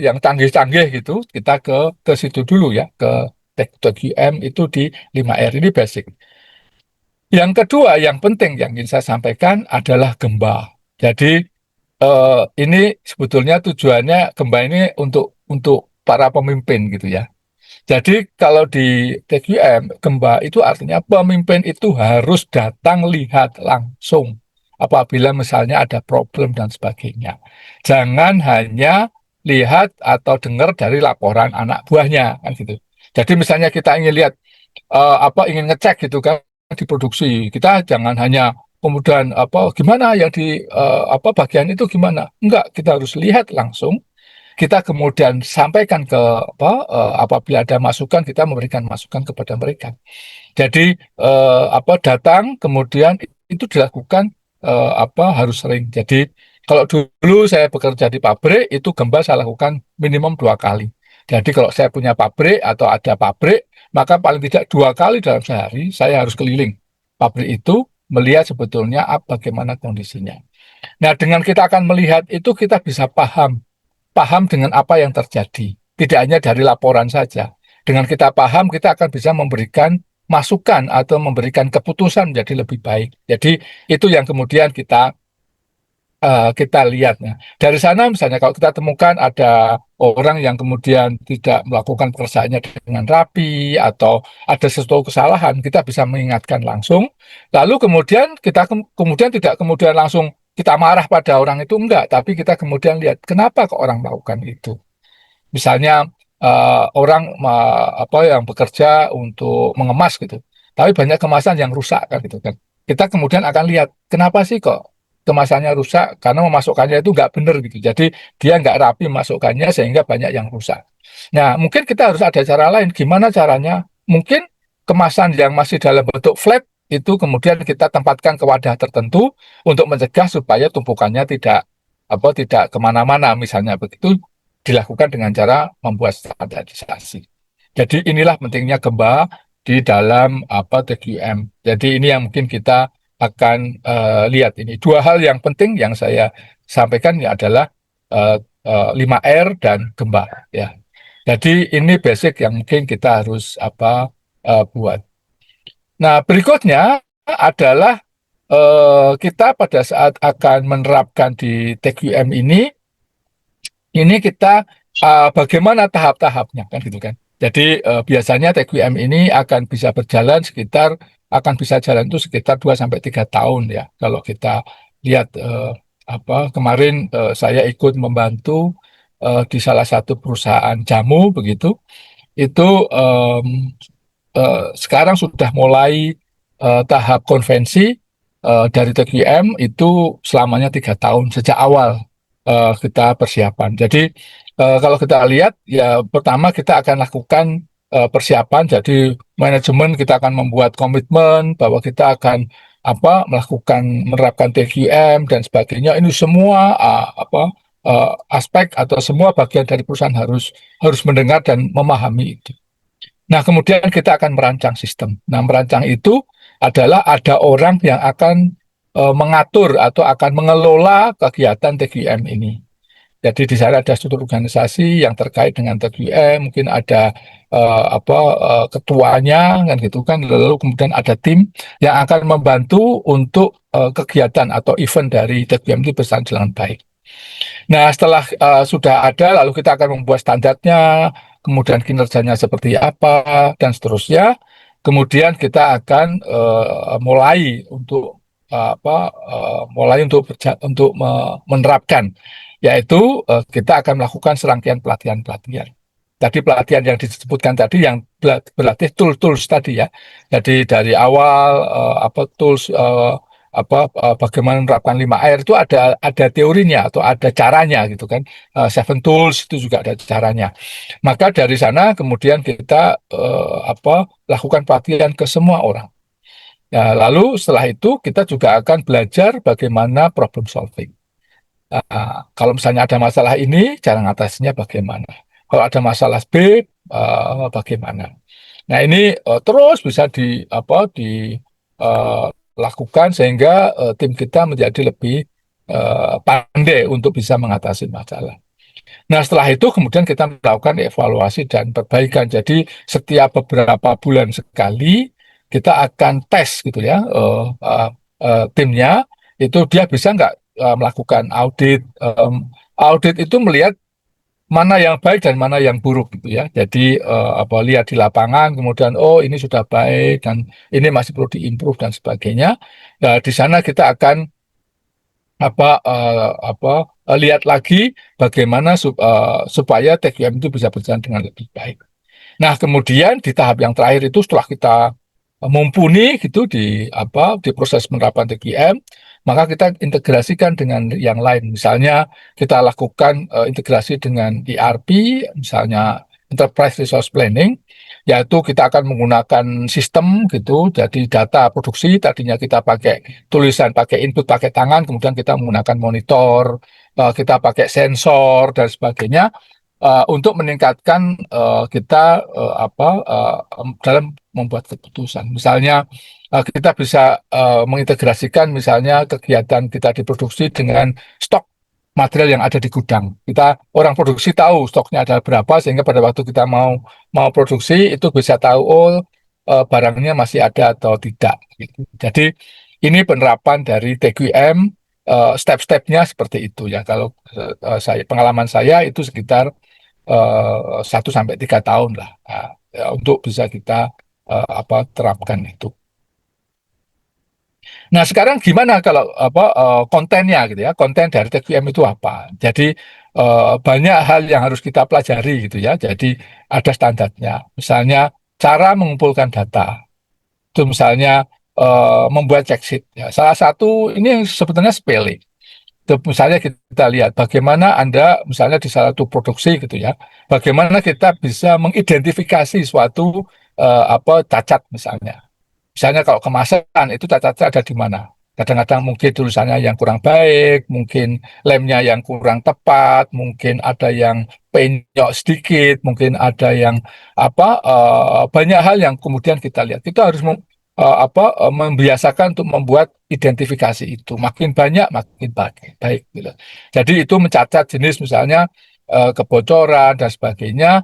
yang canggih-canggih gitu, kita ke situ dulu ya, ke TQM itu di 5R ini basic. Yang kedua yang penting yang ingin saya sampaikan adalah gemba. Jadi ini sebetulnya tujuannya gemba ini untuk para pemimpin gitu ya. Jadi kalau di TQM, gemba itu artinya pemimpin itu harus datang lihat langsung apabila misalnya ada problem dan sebagainya. Jangan hanya lihat atau dengar dari laporan anak buahnya kan gitu. Jadi misalnya kita ingin lihat ingin ngecek gitu kan di produksi, kita jangan hanya kemudian gimana yang di bagian itu gimana. Enggak, kita harus lihat langsung, kita kemudian sampaikan ke apabila ada masukan kita memberikan masukan kepada mereka. Jadi datang kemudian itu dilakukan harus sering. Jadi kalau dulu saya bekerja di pabrik itu gemba saya lakukan minimum 2 kali. Jadi kalau saya punya pabrik atau ada pabrik, maka paling tidak 2 kali dalam sehari saya harus keliling pabrik itu melihat sebetulnya bagaimana kondisinya. Nah, dengan kita akan melihat itu kita bisa paham dengan apa yang terjadi. Tidak hanya dari laporan saja. Dengan kita paham, kita akan bisa memberikan masukan atau memberikan keputusan menjadi lebih baik. Jadi itu yang kemudian kita lihat. Nah, dari sana misalnya kalau kita temukan ada orang yang kemudian tidak melakukan pekerjaannya dengan rapi atau ada sesuatu kesalahan, kita bisa mengingatkan langsung. Lalu kemudian kita kemudian tidak kemudian langsung kita marah pada orang itu, enggak, tapi kita kemudian lihat kenapa kok orang melakukan itu. Misalnya orang yang bekerja untuk mengemas gitu, tapi banyak kemasan yang rusak kan gitu kan. Kita kemudian akan lihat kenapa sih kok kemasannya rusak, karena memasukkannya itu nggak benar gitu. Jadi dia nggak rapi masukkannya sehingga banyak yang rusak. Nah, mungkin kita harus ada cara lain. Gimana caranya? Mungkin kemasan yang masih dalam bentuk flat itu kemudian kita tempatkan ke wadah tertentu untuk mencegah supaya tumpukannya tidak kemana-mana. Misalnya begitu dilakukan dengan cara membuat standarisasi. Jadi inilah pentingnya gemba di dalam TQM. Jadi ini yang mungkin kita akan lihat ini. 2 hal yang penting yang saya sampaikan ini adalah 5R dan gemba ya. Jadi ini basic yang mungkin kita harus buat. Nah, berikutnya adalah kita pada saat akan menerapkan di TQM ini kita bagaimana tahap-tahapnya kan gitu kan. Jadi biasanya TQM ini akan bisa jalan itu sekitar 2 sampai 3 tahun ya. Kalau kita lihat kemarin saya ikut membantu di salah satu perusahaan jamu begitu. Itu sekarang sudah mulai tahap konvensi dari TQM itu selamanya 3 tahun sejak awal kita persiapan. Jadi kalau kita lihat ya pertama kita akan lakukan persiapan. Jadi manajemen kita akan membuat komitmen bahwa kita akan menerapkan TQM dan sebagainya. Ini semua aspek atau semua bagian dari perusahaan harus mendengar dan memahami itu. Nah, kemudian kita akan merancang sistem. Nah, merancang itu adalah ada orang yang akan mengatur atau akan mengelola kegiatan TQM ini. Jadi di sana ada struktur organisasi yang terkait dengan TQM, mungkin ada ketuanya kan gitu kan, lalu kemudian ada tim yang akan membantu untuk kegiatan atau event dari TQM itu berjalan dengan baik. Nah, setelah sudah ada, lalu kita akan membuat standarnya, kemudian kinerjanya seperti apa, dan seterusnya. Kemudian kita akan mulai untuk menerapkan, yaitu kita akan melakukan serangkaian pelatihan-pelatihan. Tadi pelatihan yang disebutkan tadi yang berlatih tools tadi ya. Jadi dari awal tools bagaimana menerapkan 5R itu ada teorinya atau ada caranya gitu kan. 7 tools itu juga ada caranya. Maka dari sana kemudian kita lakukan pelatihan ke semua orang. Nah, lalu setelah itu kita juga akan belajar bagaimana problem solving. Kalau misalnya ada masalah ini, cara ngatasinya bagaimana? Kalau ada masalah B, bagaimana? Nah, ini terus bisa dilakukan sehingga tim kita menjadi lebih pandai untuk bisa mengatasi masalah. Nah, setelah itu kemudian kita melakukan evaluasi dan perbaikan. Jadi setiap beberapa bulan sekali kita akan tes gitu ya, timnya itu dia bisa nggak melakukan audit. Audit itu melihat mana yang baik dan mana yang buruk gitu ya. Jadi lihat di lapangan, kemudian oh ini sudah baik dan ini masih perlu diimprove dan sebagainya. Nah, di sana kita akan lihat lagi bagaimana supaya TQM itu bisa berjalan dengan lebih baik. Nah, kemudian di tahap yang terakhir itu setelah kita mumpuni gitu di proses penerapan TQM, maka kita integrasikan dengan yang lain. Misalnya kita lakukan integrasi dengan ERP, misalnya Enterprise Resource Planning, yaitu kita akan menggunakan sistem gitu. Jadi data produksi tadinya kita pakai tulisan, pakai input, pakai tangan, kemudian kita menggunakan monitor, kita pakai sensor dan sebagainya untuk meningkatkan kita dalam membuat keputusan. Misalnya kita bisa mengintegrasikan misalnya kegiatan kita di produksi dengan stok material yang ada di gudang. Orang produksi tahu stoknya ada berapa sehingga pada waktu kita mau produksi itu bisa tahu barangnya masih ada atau tidak. Gitu. Jadi ini penerapan dari TQM step-stepnya seperti itu ya. Kalau pengalaman saya itu sekitar 1 sampai 3 tahun lah untuk bisa kita terapkan itu. Nah, sekarang gimana kalau kontennya gitu ya? Konten dari TQM itu apa? Jadi banyak hal yang harus kita pelajari gitu ya. Jadi ada standarnya. Misalnya cara mengumpulkan data. Itu misalnya membuat check sheet. Ya. Salah satu ini sebetulnya sepele. Misalnya kita lihat bagaimana Anda misalnya di salah satu produksi gitu ya, bagaimana kita bisa mengidentifikasi suatu cacat misalnya. Misalnya kalau kemasan itu cacatnya ada di mana? Kadang-kadang mungkin tulisannya yang kurang baik, mungkin lemnya yang kurang tepat, mungkin ada yang penyok sedikit, mungkin ada yang banyak hal yang kemudian kita lihat. Kita harus membiasakan untuk membuat identifikasi itu. Makin banyak, makin baik. Gitu. Jadi itu mencatat jenis misalnya kebocoran dan sebagainya,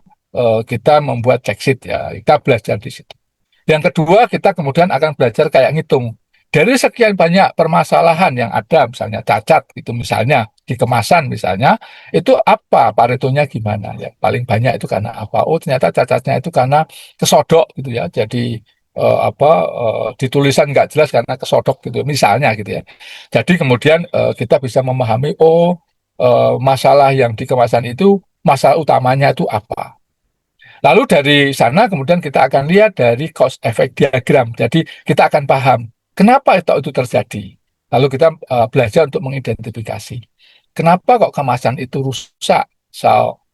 kita membuat check sheet ya. Kita belajar di situ. Yang kedua, kita kemudian akan belajar kayak ngitung. Dari sekian banyak permasalahan yang ada, misalnya cacat, itu misalnya di kemasan misalnya, itu apa paretonya gimana? Ya, paling banyak itu karena apa? Oh, ternyata cacatnya itu karena kesodok gitu ya. Jadi di tulisan nggak jelas karena kesodok gitu, misalnya gitu ya. Jadi kemudian kita bisa memahami, masalah yang di kemasan itu, masalah utamanya itu apa? Lalu dari sana kemudian kita akan lihat dari cause effect diagram. Jadi kita akan paham kenapa itu terjadi. Lalu kita belajar untuk mengidentifikasi. Kenapa kok kemasan itu rusak?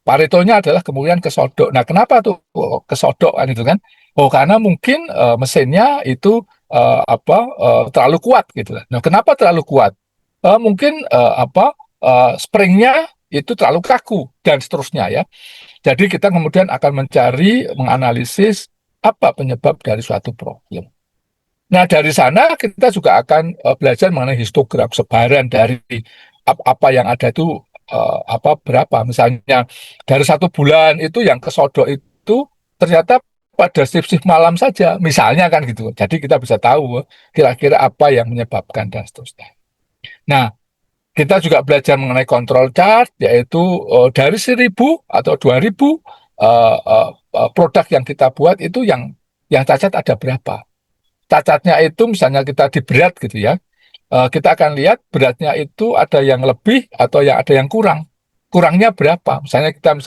Paretonya adalah kemudian kesodok. Nah, kenapa tuh kesodok kan itu kan? Oh, karena mungkin mesinnya itu terlalu kuat gitu. Nah, kenapa terlalu kuat? Mungkin springnya itu terlalu kaku dan seterusnya ya. Jadi kita kemudian akan menganalisis apa penyebab dari suatu problem. Nah, dari sana kita juga akan belajar mengenai histogram, sebaran dari apa yang ada itu berapa. Misalnya dari 1 bulan itu yang kesodok itu ternyata pada shift malam saja, misalnya kan gitu. Jadi kita bisa tahu kira-kira apa yang menyebabkan dan seterusnya. Nah, kita juga belajar mengenai control chart, yaitu dari 1.000 atau 2.000 produk yang kita buat itu yang cacat ada berapa. Cacatnya itu misalnya kita di berat gitu ya, kita akan lihat beratnya itu ada yang lebih atau ada yang kurang. Kurangnya berapa? Misalnya kita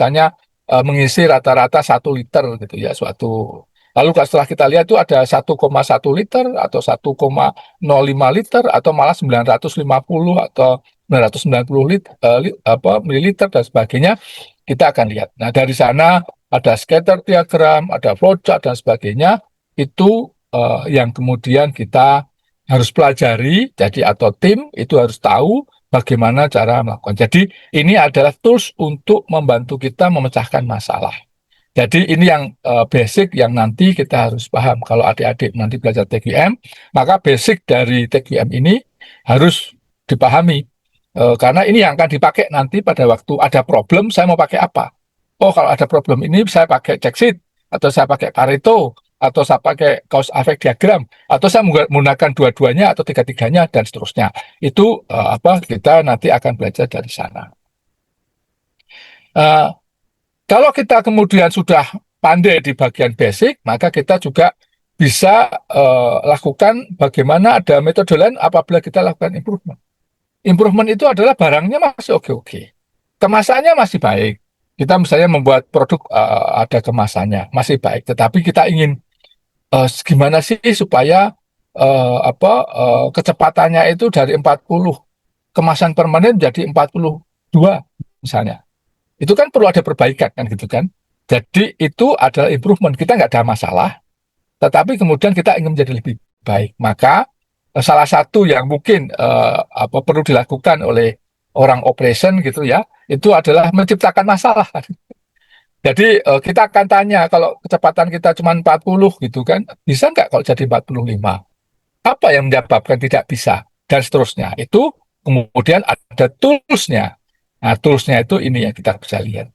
mengisi rata-rata 1 liter gitu ya suatu. Lalu setelah kita lihat itu ada 1,1 liter atau 1,05 liter atau malah 950 atau 990 mililiter dan sebagainya, kita akan lihat. Nah, dari sana ada scatter diagram, ada flowchart dan sebagainya, itu yang kemudian kita harus pelajari, jadi atau tim itu harus tahu bagaimana cara melakukan. Jadi ini adalah tools untuk membantu kita memecahkan masalah. Jadi ini yang basic yang nanti kita harus paham. Kalau adik-adik nanti belajar TQM, maka basic dari TQM ini harus dipahami. Karena ini yang akan dipakai nanti pada waktu ada problem, saya mau pakai apa? Oh, kalau ada problem ini saya pakai check sheet, atau saya pakai Pareto, atau saya pakai cause effect diagram, atau saya menggunakan dua-duanya atau tiga-tiganya dan seterusnya. Itu kita nanti akan belajar dari sana. Kalau kita kemudian sudah pandai di bagian basic, maka kita juga bisa lakukan bagaimana ada metode lain apabila kita lakukan improvement. Improvement itu adalah barangnya masih oke-oke, kemasannya masih baik. Kita misalnya membuat produk ada kemasannya masih baik, tetapi kita ingin gimana sih supaya kecepatannya itu dari 40 kemasan permanen jadi 42 misalnya. Itu kan perlu ada perbaikan kan gitu kan. Jadi itu adalah improvement, kita nggak ada masalah, tetapi kemudian kita ingin menjadi lebih baik. Maka salah satu yang mungkin perlu dilakukan oleh orang operation gitu ya, itu adalah menciptakan masalah. Jadi kita akan tanya, kalau kecepatan kita cuma 40 gitu kan, bisa nggak kalau jadi 45? Apa yang menyebabkan tidak bisa? Dan seterusnya. Itu kemudian ada tools-nya. Nah, tools-nya itu ini yang kita bisa lihat.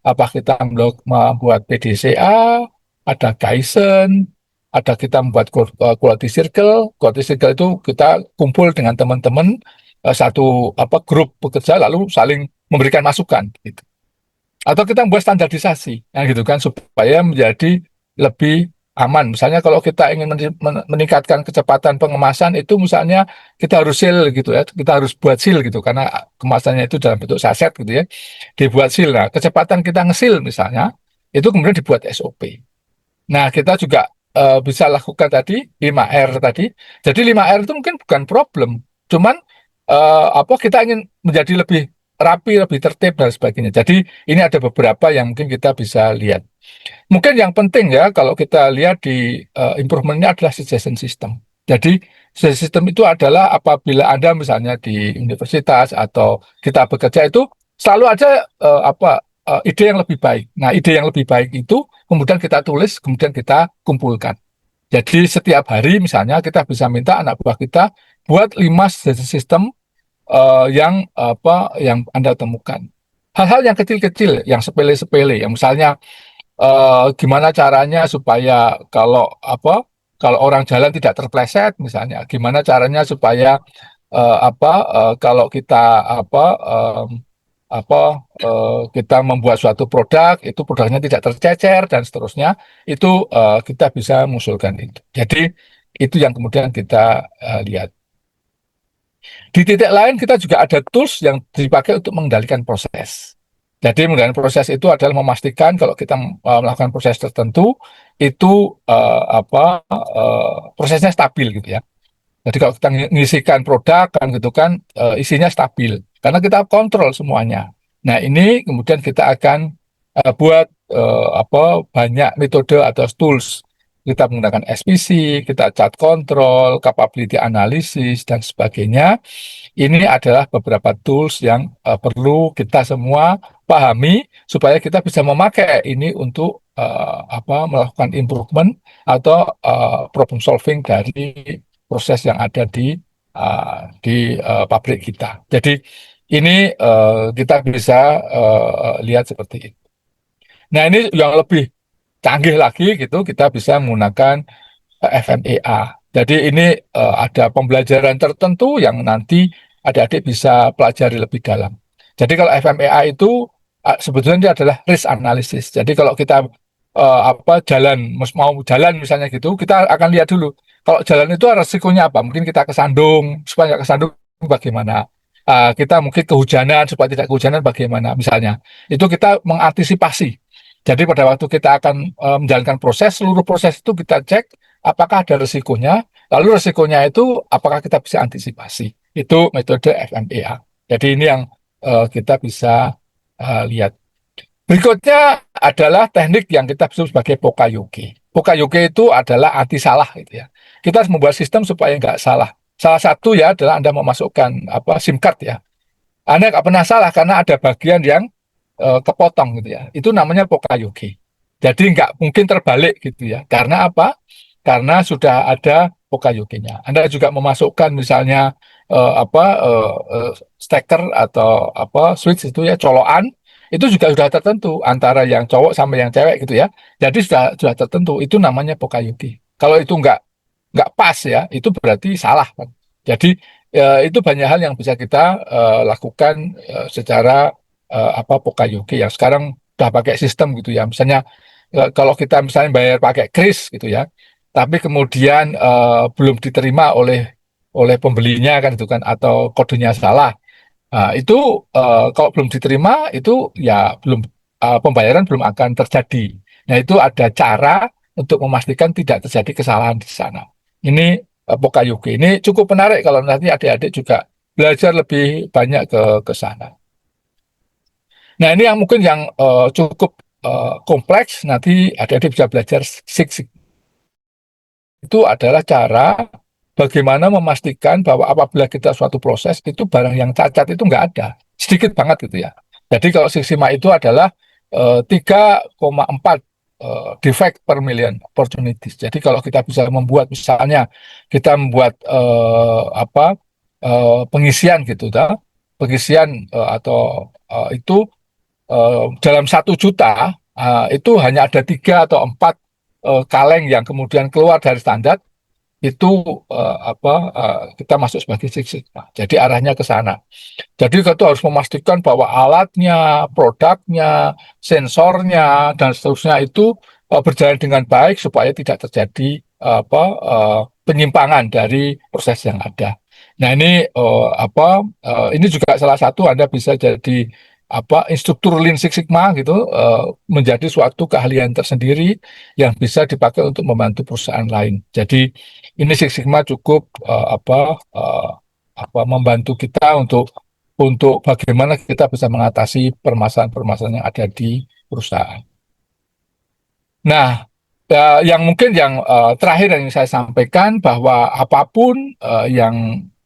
Apa kita membuat PDCA, ada Kaizen, ada kita membuat quality circle. Quality circle itu kita kumpul dengan teman-teman satu grup pekerja lalu saling memberikan masukan gitu. Atau kita membuat standarisasi gitu kan supaya menjadi lebih aman. Misalnya kalau kita ingin meningkatkan kecepatan pengemasan itu misalnya kita harus seal gitu ya, kita harus buat seal gitu karena kemasannya itu dalam bentuk saset gitu ya, dibuat seal. Nah, kecepatan kita nge-seal misalnya itu kemudian dibuat SOP. Nah, kita juga bisa lakukan tadi 5R tadi. Jadi 5R itu mungkin bukan problem, cuman kita ingin menjadi lebih rapi, lebih tertib dan sebagainya. Jadi ini ada beberapa yang mungkin kita bisa lihat. Mungkin yang penting ya kalau kita lihat di improvement-nya adalah suggestion system. Jadi suggestion system itu adalah apabila Anda misalnya di universitas atau kita bekerja itu selalu ada ide yang lebih baik. Nah, ide yang lebih baik itu kemudian kita tulis, kemudian kita kumpulkan. Jadi setiap hari misalnya kita bisa minta anak buah kita buat 5 suggestion system yang Anda temukan. Hal-hal yang kecil-kecil, yang sepele-sepele, yang misalnya gimana caranya supaya kalau orang jalan tidak terpleset misalnya, gimana caranya supaya kalau kita kita membuat suatu produk itu produknya tidak tercecer dan seterusnya, itu kita bisa mengusulkan itu. Jadi itu yang kemudian kita lihat. Di titik lain kita juga ada tools yang dipakai untuk mengendalikan proses. Jadi mengendalikan proses itu adalah memastikan kalau kita melakukan proses tertentu itu prosesnya stabil gitu ya. Jadi kalau kita ngisikan produk kan gitu kan isinya stabil karena kita kontrol semuanya. Nah, ini kemudian kita akan buat banyak metode atau tools. Kita menggunakan SPC, kita chart control, capability analysis dan sebagainya. Ini adalah beberapa tools yang perlu kita semua pahami supaya kita bisa memakai ini untuk melakukan improvement atau problem solving dari proses yang ada di pabrik kita. Jadi ini kita bisa lihat seperti itu. Nah, ini yang lebih canggih lagi gitu, kita bisa menggunakan FMEA. Jadi ini ada pembelajaran tertentu yang nanti adik-adik bisa pelajari lebih dalam. Jadi kalau FMEA itu sebetulnya adalah risk analysis. Jadi kalau kita mau jalan misalnya gitu, kita akan lihat dulu. Kalau jalan itu resikonya apa? Mungkin kita kesandung, supaya nggak kesandung bagaimana? Kita mungkin kehujanan, supaya tidak kehujanan bagaimana misalnya. Itu kita mengantisipasi. Jadi pada waktu kita akan menjalankan proses, seluruh proses itu kita cek apakah ada resikonya, lalu resikonya itu apakah kita bisa antisipasi. Itu metode FMEA. Jadi ini yang kita bisa lihat. Berikutnya adalah teknik yang kita sebut sebagai Pokayoke. Pokayoke itu adalah anti salah gitu ya. Kita harus membuat sistem supaya nggak salah. Salah satu ya adalah Anda memasukkan SIM card ya. Anda nggak pernah salah karena ada bagian yang kepotong gitu ya. Itu namanya Pokayoke. Jadi nggak mungkin terbalik gitu ya. Karena apa? Karena sudah ada Pokayoke-nya. Anda juga memasukkan misalnya steker atau switch itu ya, colokan itu juga sudah tertentu antara yang cowok sama yang cewek gitu ya. Jadi sudah tertentu, itu namanya pokayuki. Kalau itu nggak pas ya, itu berarti salah kan. Jadi itu banyak hal yang bisa kita lakukan secara pokayuki yang sekarang udah pakai sistem gitu ya. Misalnya kalau kita misalnya bayar pakai kris gitu ya, tapi kemudian belum diterima oleh pembelinya kan itu kan, atau kodenya salah. Nah, itu kalau belum diterima itu ya belum, pembayaran belum akan terjadi. Nah, itu ada cara untuk memastikan tidak terjadi kesalahan di sana. Ini Pokayuki. Ini cukup menarik kalau nanti adik-adik juga belajar lebih banyak ke sana. Nah, ini yang mungkin yang cukup kompleks, nanti adik-adik bisa belajar Six Sigma. Itu adalah cara bagaimana memastikan bahwa apabila kita suatu proses, itu barang yang cacat itu nggak ada. Sedikit banget gitu ya. Jadi kalau Six Sigma itu adalah 3,4 defect per million opportunities. Jadi kalau kita bisa membuat, misalnya kita membuat pengisian gitu, pengisian atau itu dalam 1 juta itu hanya ada 3 atau 4 kaleng yang kemudian keluar dari standar, itu kita masuk sebagai Six Sigma. Jadi arahnya ke sana. Jadi kita harus memastikan bahwa alatnya, produknya, sensornya, dan seterusnya itu berjalan dengan baik supaya tidak terjadi penyimpangan dari proses yang ada. Nah, ini ini juga salah satu Anda bisa jadi instruktur Lean Six Sigma gitu, menjadi suatu keahlian tersendiri yang bisa dipakai untuk membantu perusahaan lain. Jadi ini Six Sigma cukup membantu kita untuk bagaimana kita bisa mengatasi permasalahan-permasalahan yang ada di perusahaan. Nah, yang mungkin yang terakhir yang saya sampaikan, bahwa apapun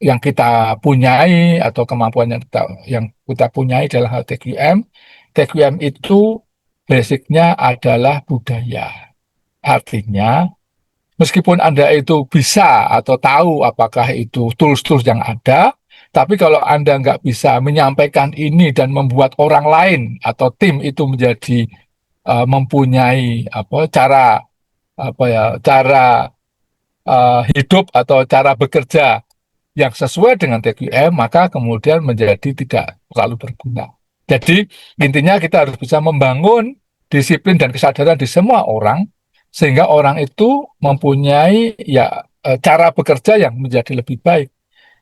yang kita punyai atau kemampuan yang kita punyai dalam hal TQM itu basicnya adalah budaya. Artinya, meskipun Anda itu bisa atau tahu apakah itu tools-tools yang ada, tapi kalau Anda nggak bisa menyampaikan ini dan membuat orang lain atau tim itu menjadi mempunyai cara hidup atau cara bekerja yang sesuai dengan TQM, maka kemudian menjadi tidak terlalu berguna. Jadi intinya kita harus bisa membangun disiplin dan kesadaran di semua orang, sehingga orang itu mempunyai cara bekerja yang menjadi lebih baik.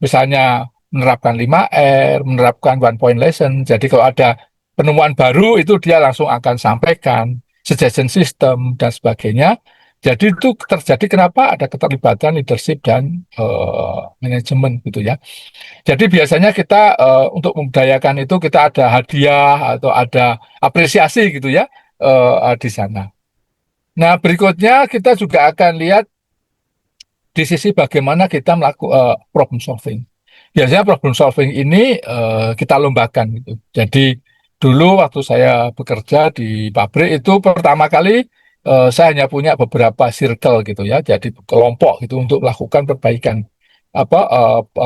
Misalnya menerapkan 5R, menerapkan one point lesson. Jadi kalau ada penemuan baru itu dia langsung akan sampaikan, suggestion system dan sebagainya. Jadi itu terjadi kenapa ada keterlibatan leadership dan manajemen gitu ya. Jadi biasanya kita untuk membudayakan itu kita ada hadiah atau ada apresiasi gitu ya di sana. Nah, berikutnya kita juga akan lihat di sisi bagaimana kita melakukan problem solving. Biasanya problem solving ini kita lombakan gitu. Jadi dulu waktu saya bekerja di pabrik itu pertama kali saya hanya punya beberapa circle gitu ya, jadi kelompok gitu untuk melakukan perbaikan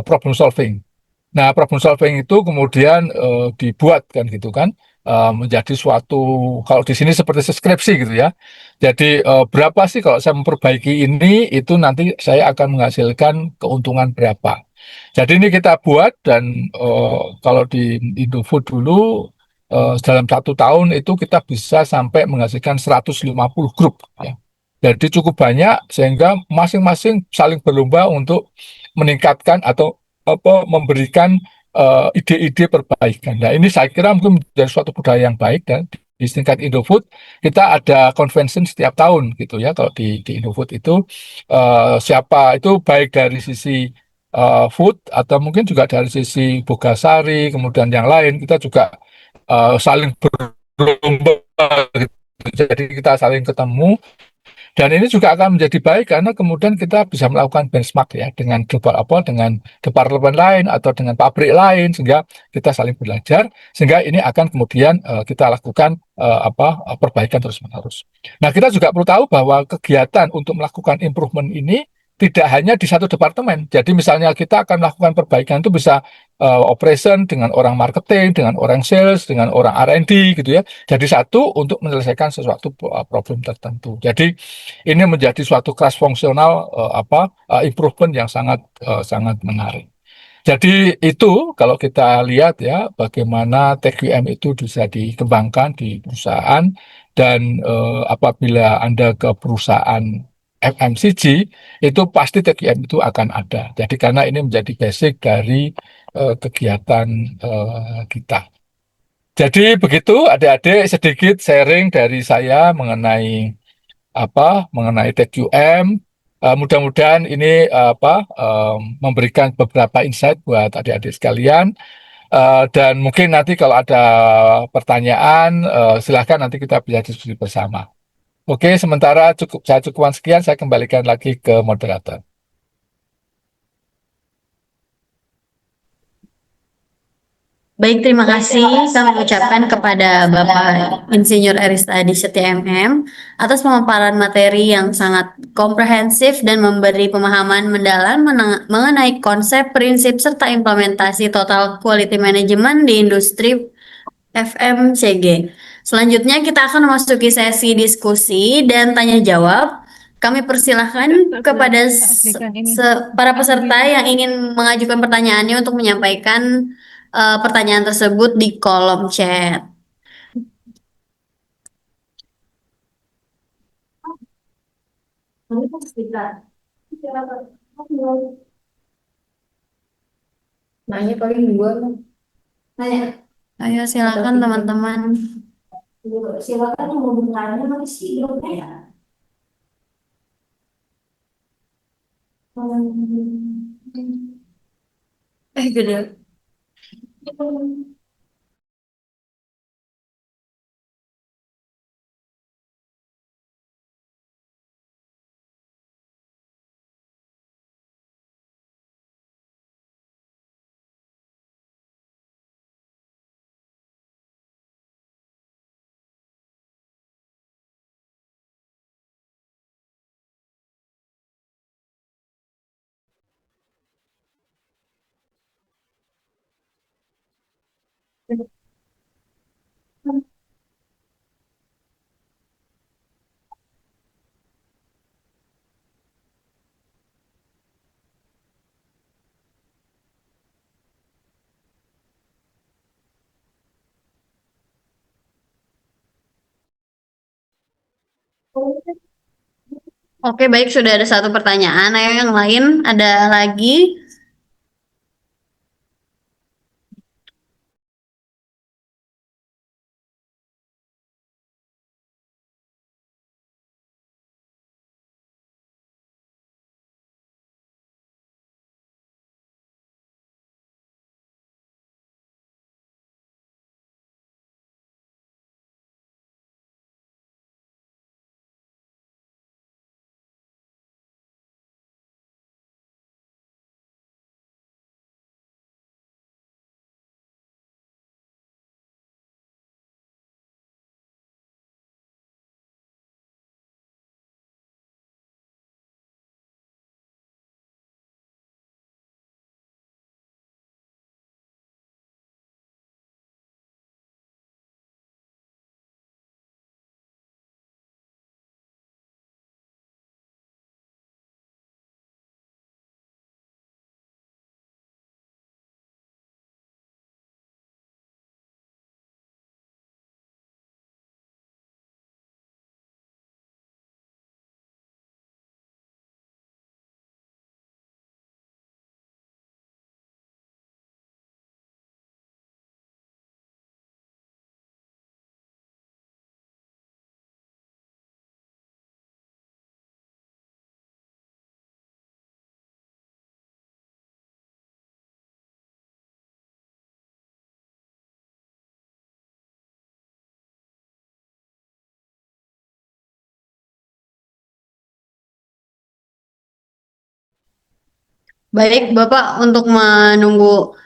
problem solving. Nah, problem solving itu kemudian dibuat kan gitu kan, menjadi suatu, kalau di sini seperti skripsi gitu ya. Jadi berapa sih kalau saya memperbaiki ini, itu nanti saya akan menghasilkan keuntungan berapa. Jadi ini kita buat, dan kalau di Indofood dulu dalam 1 tahun itu kita bisa sampai menghasilkan 150 grup ya. Jadi cukup banyak, sehingga masing-masing saling berlomba untuk meningkatkan atau memberikan ide-ide perbaikan. Nah, ini saya kira mungkin menjadi suatu budaya yang baik, dan di tingkat Indofood kita ada convention setiap tahun gitu ya. Kalau di Indofood itu siapa itu baik dari sisi food atau mungkin juga dari sisi Bogasari, kemudian yang lain, kita juga saling berlomba gitu. Jadi kita saling ketemu, dan ini juga akan menjadi baik karena kemudian kita bisa melakukan benchmark ya dengan dengan departemen lain atau dengan pabrik lain, sehingga kita saling belajar, sehingga ini akan kemudian kita lakukan perbaikan terus-menerus. Nah, kita juga perlu tahu bahwa kegiatan untuk melakukan improvement ini tidak hanya di satu departemen. Jadi misalnya kita akan melakukan perbaikan itu bisa operation dengan orang marketing, dengan orang sales, dengan orang R&D gitu ya. Jadi satu untuk menyelesaikan sesuatu problem tertentu. Jadi ini menjadi suatu cross fungsional improvement yang sangat menarik. Jadi itu kalau kita lihat ya bagaimana TQM itu bisa dikembangkan di perusahaan dan apabila Anda ke perusahaan FMCG itu pasti TQM itu akan ada. Jadi karena ini menjadi basic dari kegiatan kita. Jadi begitu adik-adik sedikit sharing dari saya mengenai TQM. Mudah-mudahan ini memberikan beberapa insight buat adik-adik sekalian. Dan mungkin nanti kalau ada pertanyaan, silahkan nanti kita bisa diskusi bersama. Oke, sementara saya cukupkan sekian, saya kembalikan lagi ke moderator. Baik, terima kasih kami ucapkan kepada Bapak Insinyur Aristadi Setia MM atas pemaparan materi yang sangat komprehensif dan memberi pemahaman mendalam mengenai konsep, prinsip, serta implementasi Total Quality Management di industri FMCG. Selanjutnya kita akan memasuki sesi diskusi dan tanya jawab. Kami persilahkan kepada para peserta yang ingin mengajukan pertanyaannya untuk menyampaikan pertanyaan tersebut di kolom chat. Nanya paling dua. Ayo silakan teman-teman. Silakan yang mau bertanya masih grupnya ya. Gede. Oke, baik, sudah ada satu pertanyaan. Ayo yang lain, ada lagi? Baik, Bapak, untuk menunggu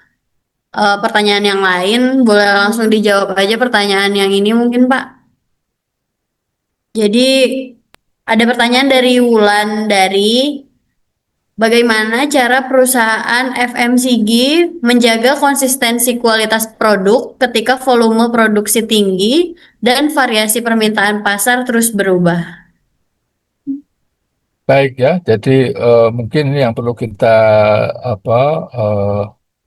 pertanyaan yang lain, boleh langsung dijawab aja pertanyaan yang ini mungkin, Pak. Jadi, ada pertanyaan dari Wulan dari Bagaimana cara perusahaan FMCG menjaga konsistensi kualitas produk ketika volume produksi tinggi dan variasi permintaan pasar terus berubah? Baik ya, jadi mungkin ini yang perlu kita apa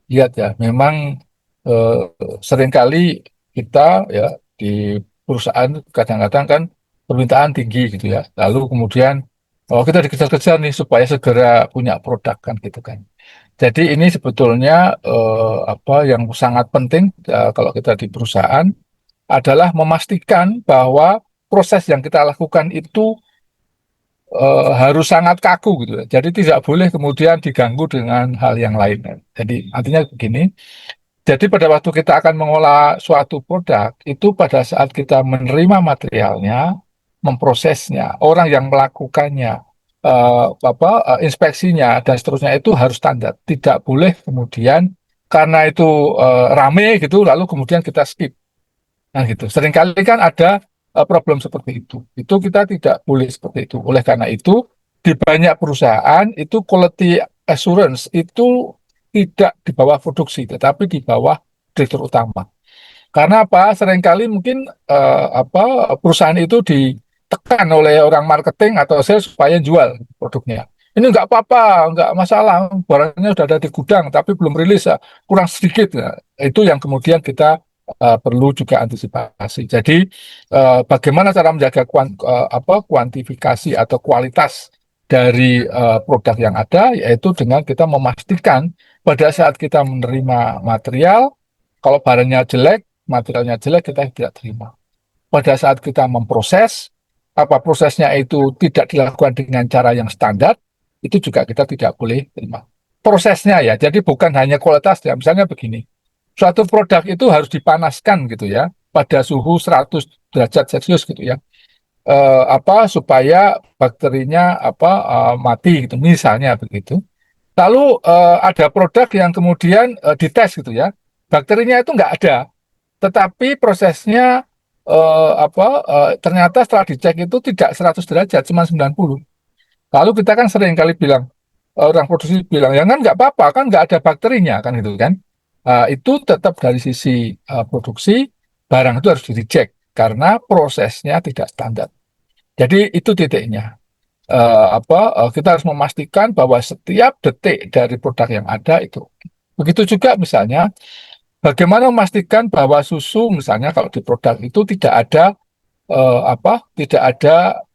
lihat ya. Memang eh, seringkali kita ya di perusahaan kadang-kadang kan permintaan tinggi gitu ya. Lalu kemudian kita dikejar-kejar nih supaya segera punya produk kan gitu kan. Jadi ini sebetulnya apa yang sangat penting kalau kita di perusahaan adalah memastikan bahwa proses yang kita lakukan itu harus sangat kaku gitu ya. Jadi tidak boleh kemudian diganggu dengan hal yang lain. Jadi artinya begini, jadi pada waktu kita akan mengolah suatu produk, itu pada saat kita menerima materialnya, memprosesnya, orang yang melakukannya, inspeksinya dan seterusnya itu harus standar. Tidak boleh kemudian karena itu rame gitu, lalu kemudian kita skip. Nah gitu. Seringkali kan ada problem seperti itu. Itu kita tidak boleh seperti itu. Oleh karena itu, di banyak perusahaan itu quality assurance itu tidak di bawah produksi, tetapi di bawah direktur utama. Karena apa? Seringkali mungkin perusahaan itu ditekan oleh orang marketing atau sales supaya jual produknya. Ini nggak apa-apa, nggak masalah, barangnya sudah ada di gudang, tapi belum rilis, kurang sedikit. Ya. Itu yang kemudian kita perlu juga antisipasi. Jadi bagaimana cara menjaga kuantifikasi atau kualitas dari produk yang ada, yaitu dengan kita memastikan pada saat kita menerima material, kalau barangnya jelek, materialnya jelek, kita tidak terima. Pada saat kita memproses, apa prosesnya itu tidak dilakukan dengan cara yang standar, itu juga kita tidak boleh terima. Prosesnya ya, jadi bukan hanya kualitas ya. Misalnya begini, suatu produk itu harus dipanaskan gitu ya, pada suhu 100 derajat Celcius gitu ya. Supaya bakterinya mati gitu, misalnya begitu. Lalu ada produk yang kemudian dites gitu ya, bakterinya itu nggak ada, tetapi prosesnya ternyata setelah dicek itu tidak 100 derajat, cuma 90. Lalu kita kan sering kali bilang, orang produksi bilang, ya kan nggak apa-apa, kan nggak ada bakterinya, kan gitu kan. Itu tetap dari sisi produksi, barang itu harus dicek, karena prosesnya tidak standar. Jadi itu titiknya. Kita harus memastikan bahwa setiap detik dari produk yang ada itu. Begitu juga misalnya, bagaimana memastikan bahwa susu misalnya kalau di produk itu tidak ada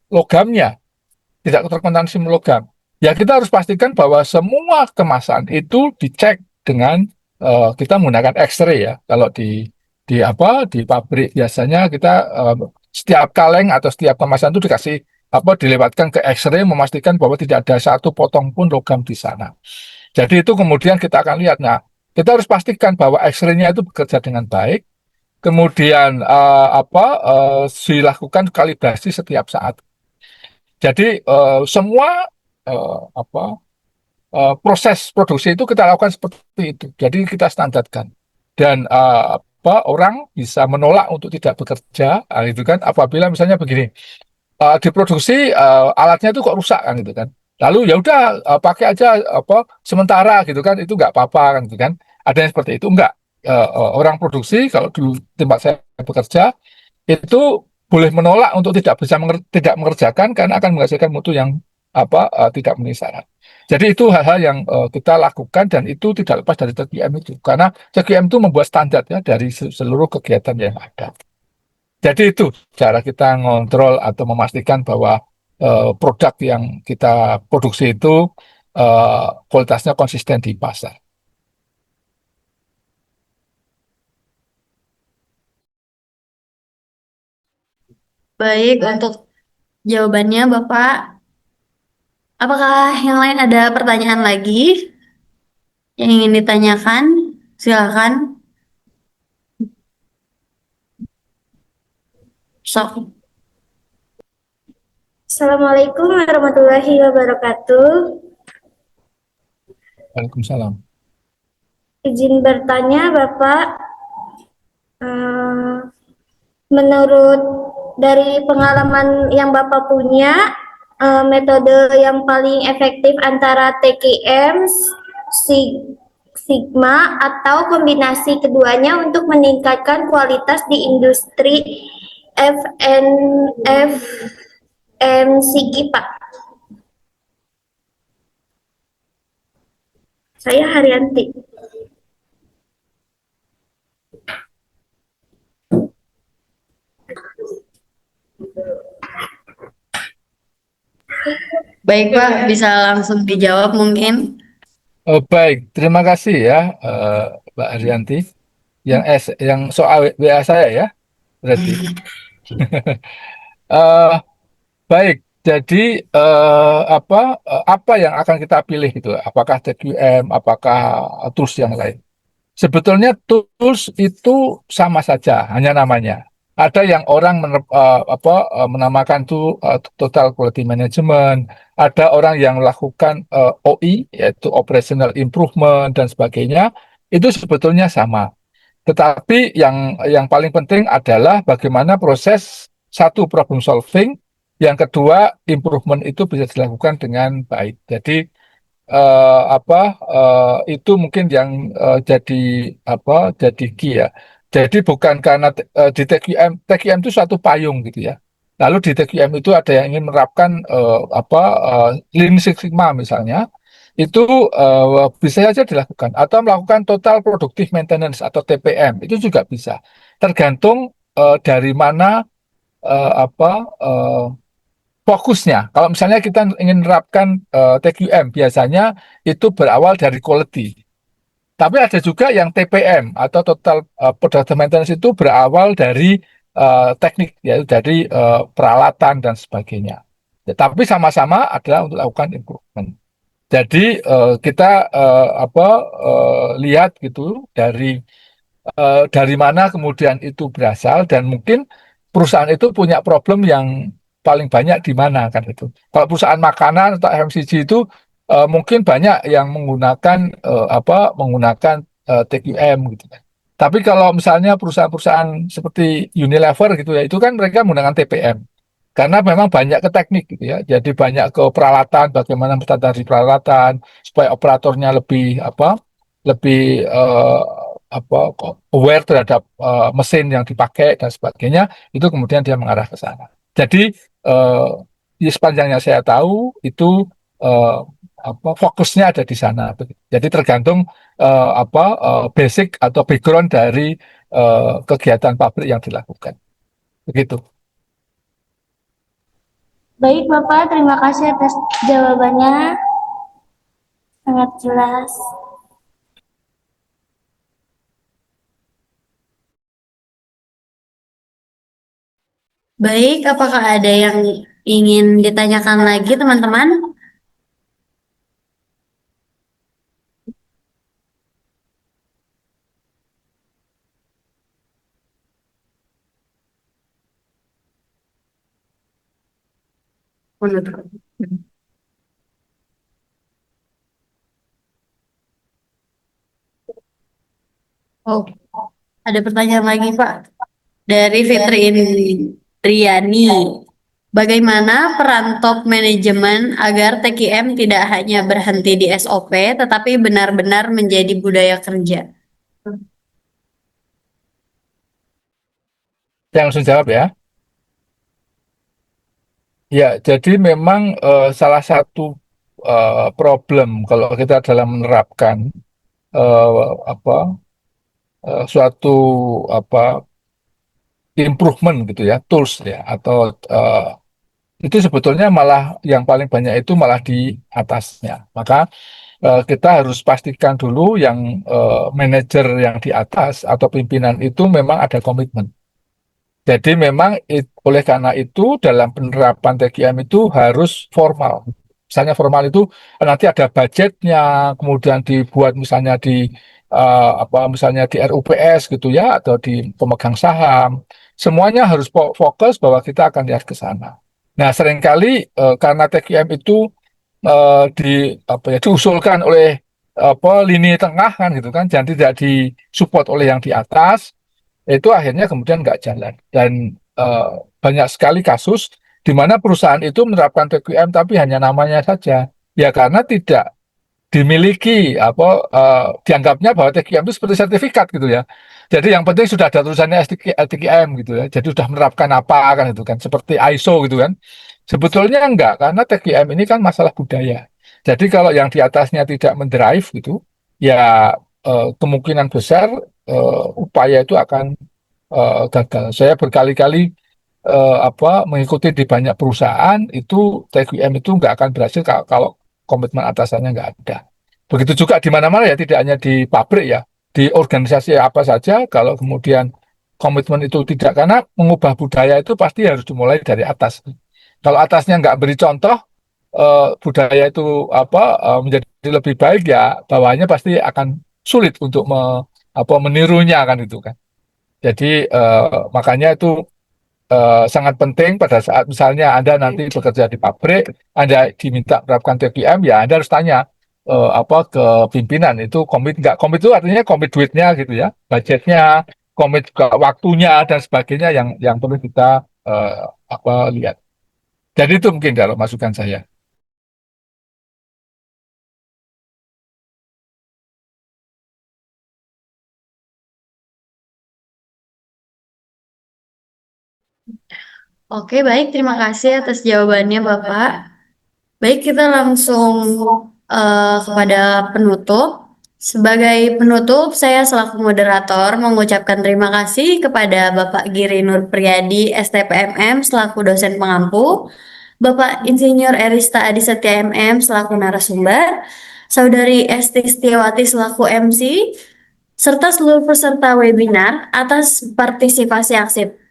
logamnya, tidak terkontaminasi logam. Ya kita harus pastikan bahwa semua kemasan itu dicek dengan kita menggunakan X-ray ya. Kalau di pabrik biasanya kita setiap kaleng atau setiap kemasan itu dikasih dilewatkan ke X-ray memastikan bahwa tidak ada satu potong pun logam di sana. Jadi itu kemudian kita akan lihat. Nah, kita harus pastikan bahwa X-ray-nya itu bekerja dengan baik. Kemudian dilakukan kalibrasi setiap saat. Jadi semua eh, apa proses produksi itu kita lakukan seperti itu. Jadi kita standarkan. Dan orang bisa menolak untuk tidak bekerja, itu kan apabila misalnya begini, diproduksi alatnya itu kok rusak kan gitu kan. Lalu ya udah pakai aja sementara gitu kan, itu nggak apa-apa kan gitu kan. Ada yang seperti itu enggak. Orang produksi kalau dulu tempat saya bekerja itu boleh menolak untuk tidak mengerjakan karena akan menghasilkan mutu yang tidak memenuhi syarat. Jadi itu hal-hal yang kita lakukan dan itu tidak lepas dari CGM itu karena CGM itu membuat standar ya dari seluruh kegiatan yang ada. Jadi itu cara kita ngontrol atau memastikan bahwa produk yang kita produksi itu kualitasnya konsisten di pasar. Baik, untuk jawabannya Bapak. Apakah yang lain ada pertanyaan lagi yang ingin ditanyakan? Silakan. Sok. Assalamualaikum warahmatullahi wabarakatuh. Waalaikumsalam. Izin bertanya, Bapak, menurut dari pengalaman yang Bapak punya, metode yang paling efektif antara TKM, Sigma, atau kombinasi keduanya untuk meningkatkan kualitas di industri FMCG, Pak? Saya Haryanti. Baik, Pak, bisa langsung dijawab mungkin. Oh, baik, terima kasih ya, Mbak Arianti. Yang soal WA saya ya, berarti. Eh, baik, jadi apa yang akan kita pilih gitu? Apakah TQM, apakah tools yang lain? Sebetulnya tools itu sama saja, hanya namanya. Ada yang orang menamakan itu Total Quality Management, ada orang yang melakukan OI, yaitu Operational Improvement dan sebagainya. Itu sebetulnya sama. Tetapi yang paling penting adalah bagaimana proses satu problem solving, yang kedua improvement itu bisa dilakukan dengan baik. Jadi itu mungkin yang jadi key ya. Jadi bukan karena di TQM itu suatu payung gitu ya. Lalu di TQM itu ada yang ingin menerapkan Lean Six Sigma misalnya, itu bisa saja dilakukan atau melakukan total productive maintenance atau TPM itu juga bisa. Tergantung dari mana eh, apa eh, fokusnya. Kalau misalnya kita ingin menerapkan TQM, biasanya itu berawal dari quality. Tapi ada juga yang TPM atau total product maintenance itu berawal dari teknik, yaitu dari peralatan dan sebagainya. Ya, tapi sama-sama adalah untuk lakukan improvement. Jadi kita lihat gitu dari mana kemudian itu berasal dan mungkin perusahaan itu punya problem yang paling banyak di mana kan itu. Kalau perusahaan makanan atau FMCG itu mungkin banyak yang menggunakan TQM gitu kan. Tapi kalau misalnya perusahaan-perusahaan seperti Unilever gitu ya, itu kan mereka menggunakan TPM. Karena memang banyak ke teknik gitu ya. Jadi banyak ke peralatan, bagaimana menstandari peralatan supaya operatornya lebih aware terhadap mesin yang dipakai dan sebagainya, itu kemudian dia mengarah ke sana. Jadi di sepanjang yang saya tahu itu eh, fokusnya ada di sana. Jadi tergantung basic atau background dari kegiatan pabrik yang dilakukan. Begitu. Baik, Bapak. Terima kasih atas jawabannya. Sangat jelas. Baik, apakah ada yang ingin ditanyakan lagi, teman-teman? Oh, ada pertanyaan lagi, Pak. Dari Fitri Indriani. Bagaimana peran top manajemen agar TQM tidak hanya berhenti di SOP, tetapi benar-benar menjadi budaya kerja? Saya langsung jawab ya. Ya, jadi memang salah satu problem kalau kita dalam menerapkan eh, apa suatu apa improvement gitu ya, tools ya, atau itu sebetulnya malah yang paling banyak itu malah di atasnya. Maka kita harus pastikan dulu yang manajer yang di atas atau pimpinan itu memang ada komitmen. Jadi memang oleh karena itu dalam penerapan TGM itu harus formal. Misalnya formal itu nanti ada budgetnya, kemudian dibuat misalnya misalnya di RUPS gitu ya, atau di pemegang saham. Semuanya harus fokus bahwa kita akan lihat ke sana. Nah, seringkali karena TGM itu diusulkan oleh lini tengah kan gitu kan, dan tidak disupport oleh yang di atas, itu akhirnya kemudian nggak jalan dan banyak sekali kasus di mana perusahaan itu menerapkan TQM tapi hanya namanya saja. Ya karena tidak dimiliki dianggapnya bahwa TQM itu seperti sertifikat gitu ya. Jadi yang penting sudah ada tulisannya TQM gitu ya. Jadi sudah menerapkan apa kan itu kan seperti ISO gitu kan. Sebetulnya enggak karena TQM ini kan masalah budaya. Jadi kalau yang di atasnya tidak mendrive gitu, ya kemungkinan besar upaya itu akan gagal. Saya berkali-kali mengikuti di banyak perusahaan itu TQM itu nggak akan berhasil kalau komitmen atasannya nggak ada. Begitu juga di mana-mana ya, tidak hanya di pabrik ya, di organisasi apa saja, kalau kemudian komitmen itu tidak, karena mengubah budaya itu pasti harus dimulai dari atas. Kalau atasnya nggak beri contoh, budaya itu menjadi lebih baik ya, bawahnya pasti akan sulit untuk menirunya kan itu kan. Jadi makanya itu sangat penting pada saat misalnya Anda nanti bekerja di pabrik, Anda diminta menerapkan TQM, ya Anda harus tanya ke pimpinan itu komit nggak, komit itu artinya komit duitnya gitu ya, budgetnya, komit ke waktunya dan sebagainya yang perlu kita lihat. Jadi itu mungkin kalau masukan saya. Oke, baik. Terima kasih atas jawabannya, Bapak. Baik, kita langsung kepada penutup. Sebagai penutup, saya selaku moderator mengucapkan terima kasih kepada Bapak Giri Nur Priyadi, STPMM, selaku dosen pengampu, Bapak Insinyur Erista Adi Setia MM, selaku narasumber, Saudari Esti Setiawati, selaku MC, serta seluruh peserta webinar atas partisipasi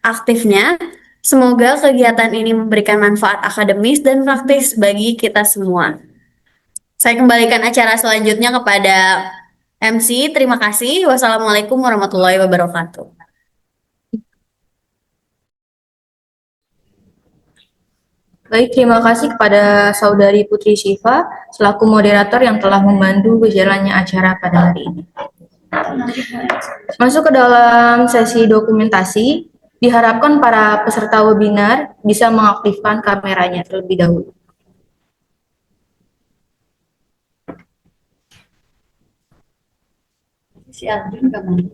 aktifnya. Semoga kegiatan ini memberikan manfaat akademis dan praktis bagi kita semua. Saya kembalikan acara selanjutnya kepada MC. Terima kasih. Wassalamualaikum warahmatullahi wabarakatuh. Baik, terima kasih kepada Saudari Putri Syifa selaku moderator yang telah membantu berjalannya acara pada hari ini. Masuk ke dalam sesi dokumentasi, diharapkan para peserta webinar bisa mengaktifkan kameranya terlebih dahulu. Si Aldrin kemana?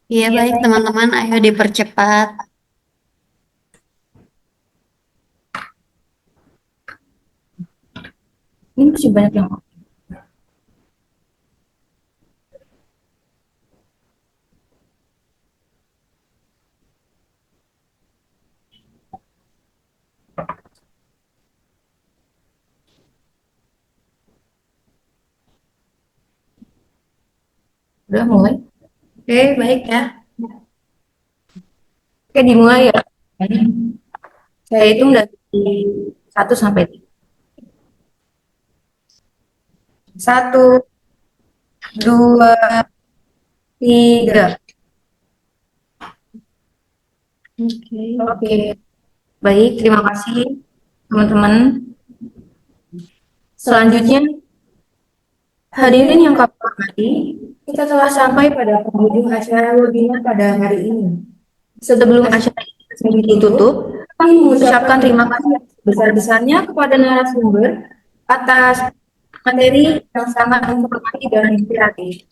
Iya, baik teman-teman, ayo dipercepat. Ini masih banyak yang udah mulai. Oke, baik ya. Oke, dimulai ya. Saya hitung dari 1 sampai 3. 1, 2, 3. Oke. Baik, terima kasih teman-teman. Selanjutnya, hadirin yang kami hormati, kita telah sampai pada penghujung acara webinar pada hari ini. Sebelum acara ini ditutup, kami mengucapkan terima kasih sebesar-besarnya kepada narasumber atas materi yang sangat informatif dan inspiratif,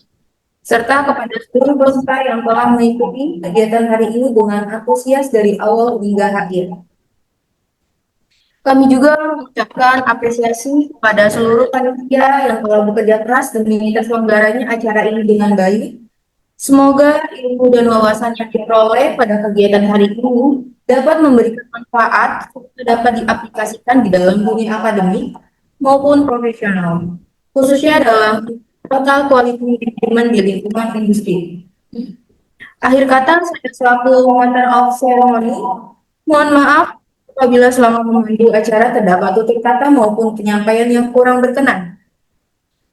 serta kepada seluruh peserta yang telah mengikuti kegiatan hari ini dengan antusias dari awal hingga akhir. Kami juga mengucapkan apresiasi kepada seluruh panitia yang telah bekerja keras demi terselenggaranya acara ini dengan baik. Semoga ilmu dan wawasan yang diperoleh pada kegiatan hari ini dapat memberikan manfaat serta dapat diaplikasikan di dalam dunia akademik maupun profesional, khususnya dalam total quality management di lingkungan industri. Akhir kata, saya selaku Master of Ceremony, mohon maaf Apabila selama memandu acara terdapat tutur kata maupun penyampaian yang kurang berkenan.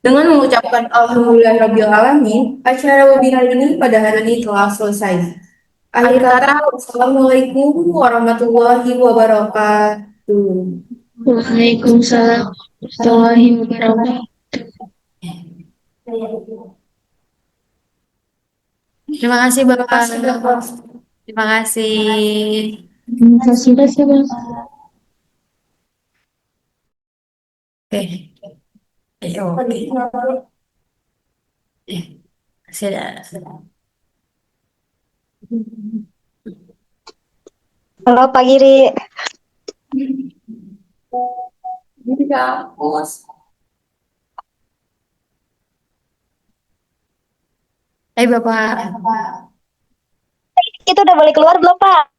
Dengan mengucapkan Alhamdulillahirrahmanirrahim, acara webinar ini pada hari ini telah selesai. Akhir kata, Wassalamualaikum warahmatullahi wabarakatuh. Waalaikumsalam warahmatullahi wabarakatuh. Terima kasih Bapak. Terima kasih. Terima kasih, Bapak. Oke. Oke. Sudah. Halo Pak Giri. Bapak. Kita udah boleh keluar belum Pak?